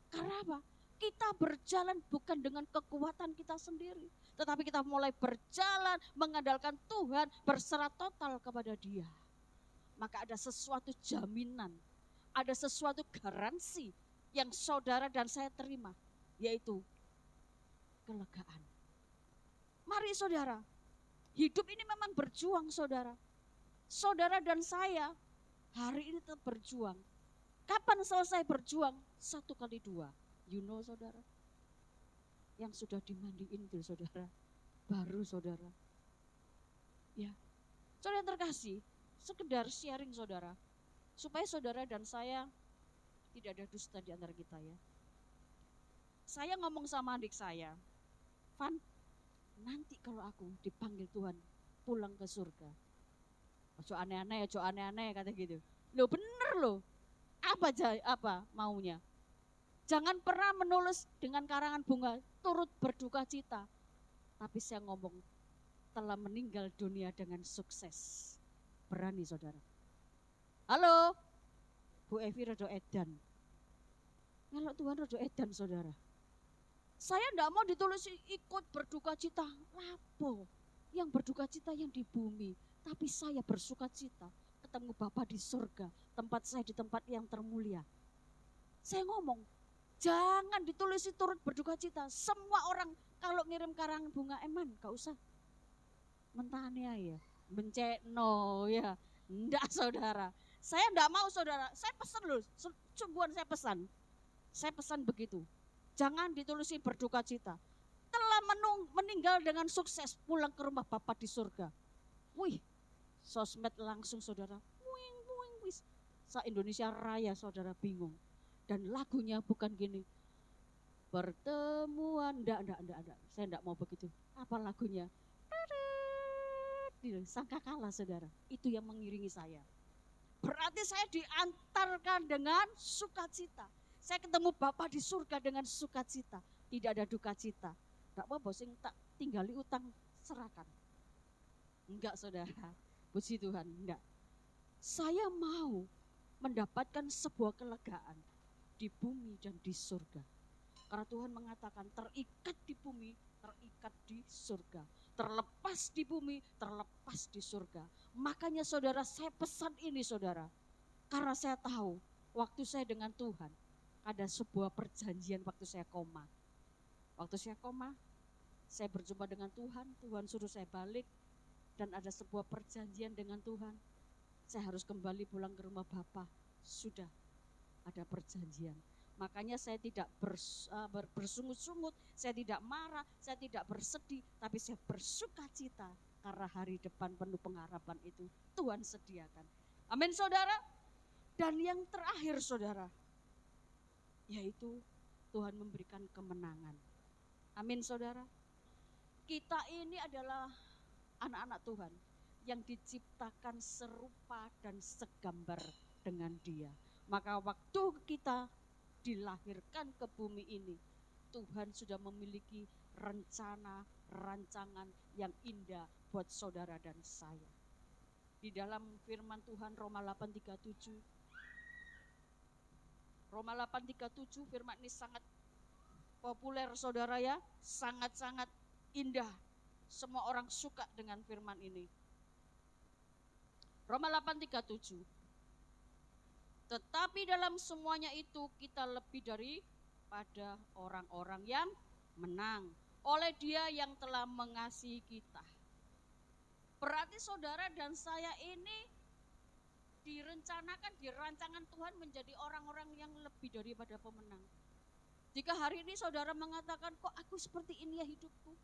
Karena apa? Kita berjalan bukan dengan kekuatan kita sendiri, tetapi kita mulai berjalan mengandalkan Tuhan, berserah total kepada Dia. Maka ada sesuatu jaminan, ada sesuatu garansi yang saudara dan saya terima, yaitu kelegaan. Mari saudara, hidup ini memang berjuang saudara. Saudara dan saya hari ini tetap berjuang. Kapan selesai berjuang? 1 kali 2. You know saudara. Yang sudah dimandiin itu saudara. Baru saudara. Ya. Saudara yang terkasih, sekedar sharing saudara. Supaya saudara dan saya tidak ada dusta di antara kita ya. Saya ngomong sama adik saya, Van, nanti kalau aku dipanggil Tuhan pulang ke surga, ojo aneh-aneh kata gitu. Loh bener loh. apa maunya. Jangan pernah menulis dengan karangan bunga turut berduka cita. Tapi saya ngomong telah meninggal dunia dengan sukses. Berani saudara. Halo, Bu Evi Rodo Edan. Kalau Tuhan Rodo Edan saudara. Saya enggak mau ditulis ikut berduka cita. Lapo, yang berduka cita yang di bumi. Tapi saya bersuka cita ketemu Bapa di surga. Tempat saya di tempat yang termulia. Saya ngomong, jangan ditulis turut berduka cita. Semua orang kalau ngirim karangan bunga eman, gak usah. Mentahnya ya, bencekno ya. Enggak saudara. Saya enggak mau saudara. Saya pesan loh, sungguhan saya pesan. Saya pesan begitu. Jangan ditulis berduka cita. Telah meninggal dengan sukses pulang ke rumah Bapa di surga. Wih, sosmed langsung saudara. Wing, wing, wis. Indonesia Raya saudara bingung. Dan lagunya bukan gini. Pertemuan, enggak. Saya enggak mau begitu. Apa lagunya? Sangka kalah saudara. Itu yang mengiringi saya. Berarti saya diantarkan dengan sukacita. Saya ketemu Bapa di surga dengan sukacita. Tidak ada duka cita. Enggak apa-apa, sing tak tinggali utang serahkan. Enggak saudara. Puji Tuhan, enggak. Saya mau mendapatkan sebuah kelegaan di bumi dan di surga. Karena Tuhan mengatakan terikat di bumi, terikat di surga. Terlepas di bumi, terlepas di surga. Makanya saudara, saya pesan ini saudara. Karena saya tahu waktu saya dengan Tuhan ada sebuah perjanjian waktu saya koma. Waktu saya koma, saya berjumpa dengan Tuhan, Tuhan suruh saya balik. Dan ada sebuah perjanjian dengan Tuhan. Saya harus kembali pulang ke rumah Bapa. Sudah ada perjanjian. Makanya saya tidak bersungut-sungut, saya tidak marah, saya tidak bersedih, tapi saya bersuka cita karena hari depan penuh pengharapan itu Tuhan sediakan. Amin saudara. Dan yang terakhir saudara, yaitu Tuhan memberikan kemenangan. Amin saudara. Kita ini adalah anak-anak Tuhan yang diciptakan serupa dan segambar dengan Dia. Maka waktu kita dilahirkan ke bumi ini, Tuhan sudah memiliki rencana, rancangan yang indah buat saudara dan saya. Di dalam firman Tuhan Roma 8:37, Roma 8:37 firman ini sangat populer saudara ya, sangat-sangat indah. Semua orang suka dengan firman ini. Roma 8:37. Tetapi dalam semuanya itu kita lebih daripada orang-orang yang menang oleh Dia yang telah mengasihi kita. Berarti saudara dan saya ini direncanakan, di rancangan Tuhan menjadi orang-orang yang lebih daripada pemenang. Jika hari ini saudara mengatakan, kok aku seperti ini ya hidupku?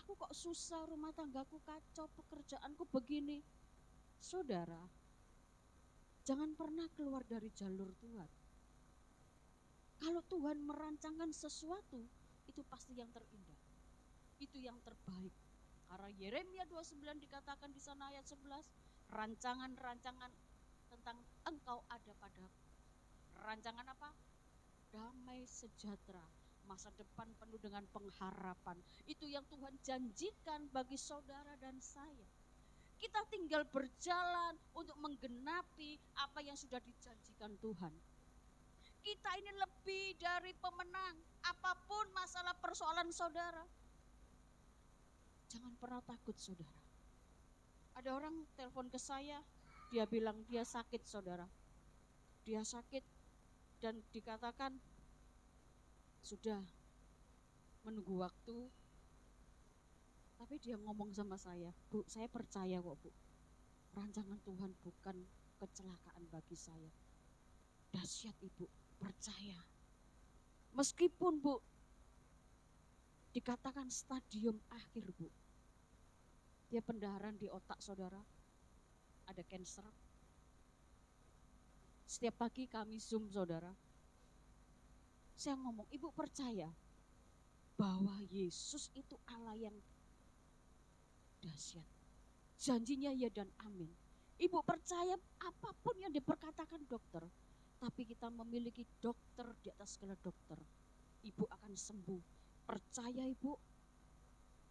Aku kok susah, rumah tanggaku kacau, pekerjaanku begini. Saudara, jangan pernah keluar dari jalur Tuhan. Kalau Tuhan merancangkan sesuatu, itu pasti yang terindah. Itu yang terbaik. Karena Yeremia 29 dikatakan di sana ayat 11, rancangan-rancangan tentang engkau ada padaku. Rancangan apa? Damai sejahtera, masa depan penuh dengan pengharapan. Itu yang Tuhan janjikan bagi saudara dan saya. Kita tinggal berjalan untuk menggenapi apa yang sudah dijanjikan Tuhan. Kita ini lebih dari pemenang, apapun masalah persoalan saudara. Jangan pernah takut saudara. Ada orang telepon ke saya, dia bilang dia sakit saudara. Dia sakit dan dikatakan sudah menunggu waktu. Tapi dia ngomong sama saya, Bu, saya percaya kok Bu. Rancangan Tuhan bukan kecelakaan bagi saya. Dahsyat Ibu, percaya. Meskipun Bu, dikatakan stadium akhir Bu. Dia pendarahan di otak saudara, ada cancer. Setiap pagi kami Zoom saudara. Saya ngomong, Ibu percaya bahwa Yesus itu Allah yang dahsyat. Janjinya ya dan amin. Ibu percaya apapun yang diperkatakan dokter, Tapi kita memiliki dokter di atas segala dokter. Ibu akan sembuh. Percaya ibu.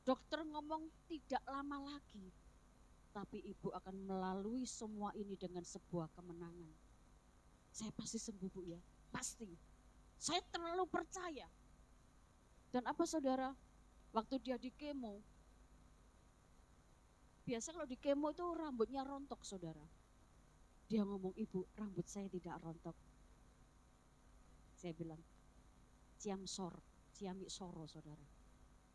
Dokter ngomong tidak lama lagi. Tapi ibu akan melalui semua ini dengan sebuah kemenangan. Saya pasti sembuh bu ya. Pasti. Saya terlalu percaya. Dan apa saudara? Waktu dia di kemo. Biasa kalau di kemo itu rambutnya rontok saudara. Dia ngomong, ibu rambut saya tidak rontok. Saya bilang, ciamik soro saudara.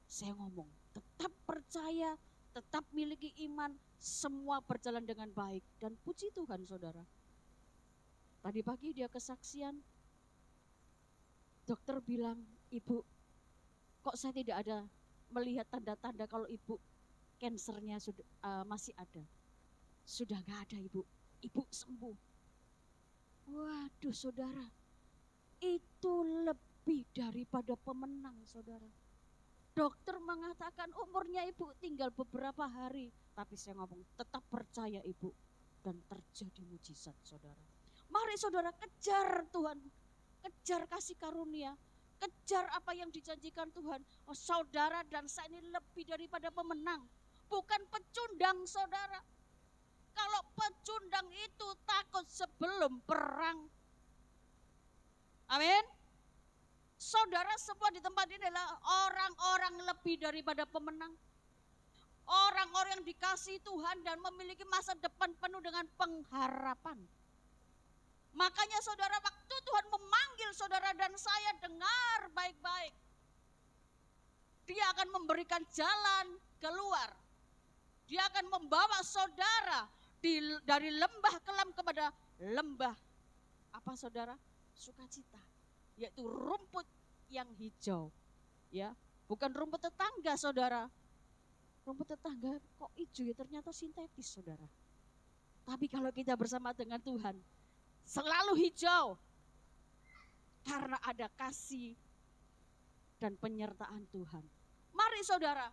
Saya ngomong, tetap percaya, tetap miliki iman, semua berjalan dengan baik. Dan puji Tuhan saudara. Tadi pagi dia kesaksian, dokter bilang, ibu kok saya tidak ada melihat tanda-tanda kalau ibu kansernya masih ada. Sudah gak ada ibu sembuh. Waduh saudara, itu lebih daripada pemenang saudara. Dokter mengatakan umurnya ibu tinggal beberapa hari. Tapi saya ngomong tetap percaya ibu. Dan terjadi mujizat saudara. Mari saudara kejar Tuhan. Kejar kasih karunia. Kejar apa yang dijanjikan Tuhan. Oh, saudara dan saya ini lebih daripada pemenang. Bukan pecundang saudara. Kalau pecundang itu takut sebelum perang. Amin. Saudara semua di tempat ini adalah orang-orang lebih daripada pemenang. Orang-orang yang dikasihi Tuhan dan memiliki masa depan penuh dengan pengharapan. Makanya saudara, waktu Tuhan memanggil saudara dan saya, dengar baik-baik. Dia akan memberikan jalan keluar. Dia akan membawa saudara dari lembah kelam kepada lembah apa saudara? Sukacita. Yaitu rumput yang hijau. Ya, bukan rumput tetangga saudara. Rumput tetangga kok hijau ya, ternyata sintetis saudara. Tapi kalau kita bersama dengan Tuhan, selalu hijau. Karena ada kasih dan penyertaan Tuhan. Mari saudara,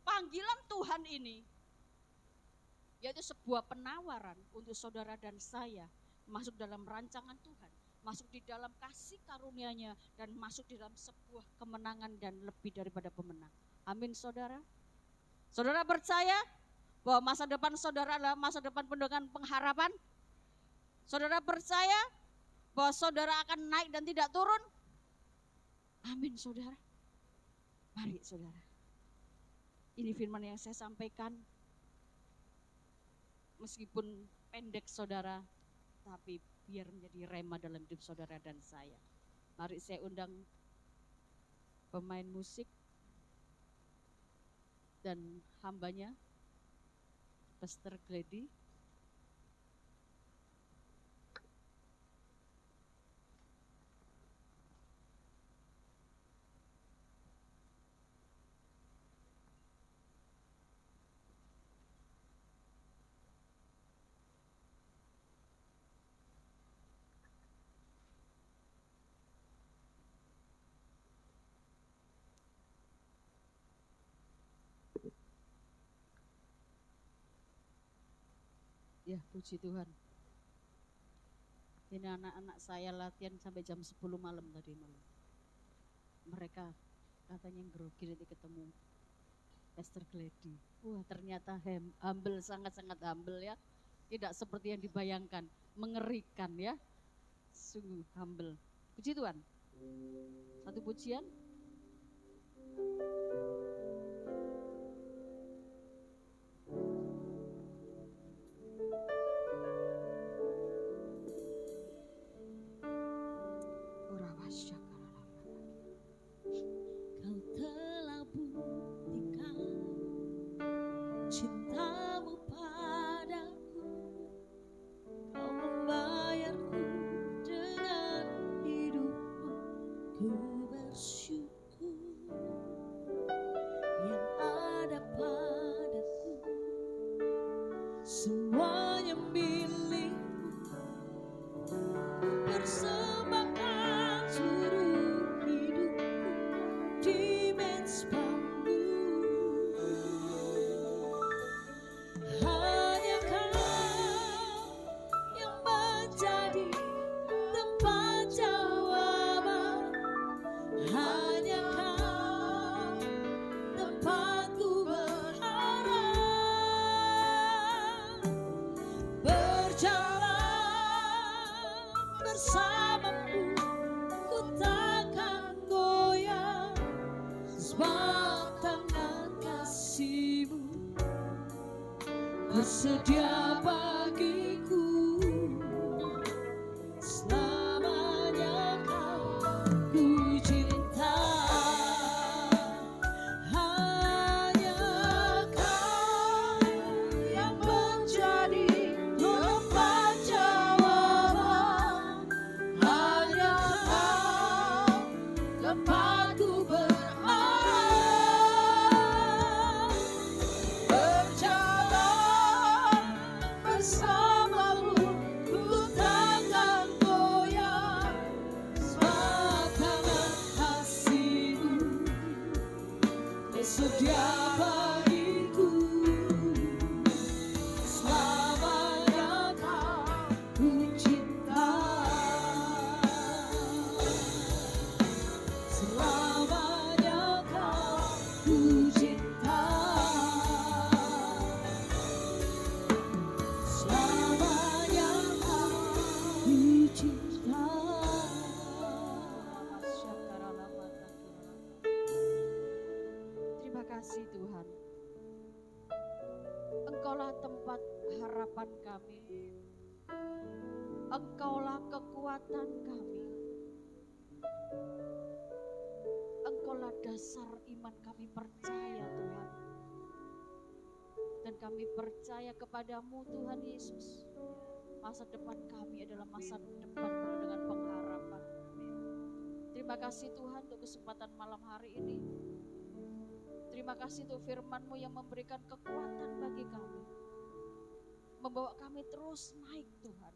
panggilan Tuhan ini yaitu sebuah penawaran untuk saudara dan saya masuk dalam rancangan Tuhan, masuk di dalam kasih karunia-Nya dan masuk di dalam sebuah kemenangan dan lebih daripada pemenang. Amin saudara. Saudara percaya bahwa masa depan saudara adalah masa depan penuh dengan pengharapan? Saudara percaya bahwa saudara akan naik dan tidak turun? Amin saudara. Mari saudara. Ini firman yang saya sampaikan. Meskipun pendek saudara, tapi biar menjadi rema dalam hidup saudara dan saya. Mari saya undang pemain musik dan hambanya, Pastor Glady. Ya, puji Tuhan. Ini anak-anak saya latihan sampai jam 10 malam tadi malam. Mereka katanya grogi nanti ketemu Pastor Glady. Wah, ternyata humble, sangat-sangat humble ya. Tidak seperti yang dibayangkan, mengerikan ya. Sungguh humble. Puji Tuhan. Satu pujian. Kau telah buktikan cintamu padaku. Kau membayarku dengan hidupmu. Ku bersyukur. bersedia bagiku, selamanya ku cinta. Hanya Kau yang menjadi tempat jawaban, hanya Kau tempatku berarah. Berjalan bersamamu, ku takkan goyah. Sebab tangan kasih-Mu bersedia bagiku, selamanya Kau ku cinta. Selamanya Kau ku cinta. Selamanya Kau ku cinta. Terima kasih Tuhan. Engkaulah tempat harapan kami. Engkaulah kekuatan kami. Engkaulah dasar iman kami percaya Tuhan. Dan kami percaya kepadamu Tuhan Yesus. Masa depan kami adalah masa depan penuh dengan pengharapan. Terima kasih Tuhan untuk kesempatan malam hari ini. Terima kasih untuk firman-Mu yang memberikan kekuatan bagi kami. Membawa kami terus naik Tuhan.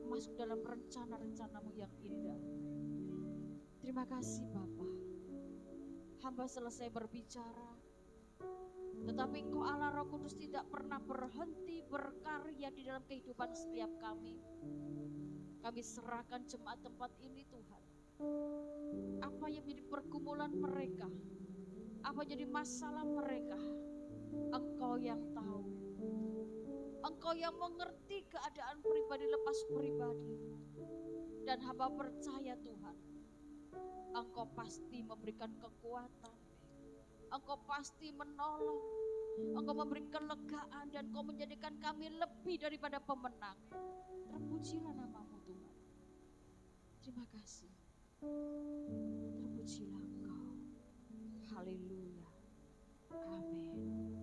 Masuk dalam rencana-rencana-Mu yang indah. Terima kasih Bapa. Hamba selesai berbicara. Tetapi Engkau Allah Roh Kudus tidak pernah berhenti berkarya di dalam kehidupan setiap kami. Kami serahkan jemaat tempat ini Tuhan. Apa yang menjadi pergumulan mereka, apa jadi masalah mereka, Engkau yang tahu. Engkau yang mengerti keadaan pribadi lepas pribadi. Dan hamba percaya Tuhan, Engkau pasti memberikan kekuatan, Engkau pasti menolong, Engkau memberi kelegaan, dan Engkau menjadikan kami lebih daripada pemenang. Terpujilah nama-Mu Tuhan. Terima kasih. Terpujilah Engkau. Haleluya. Amin.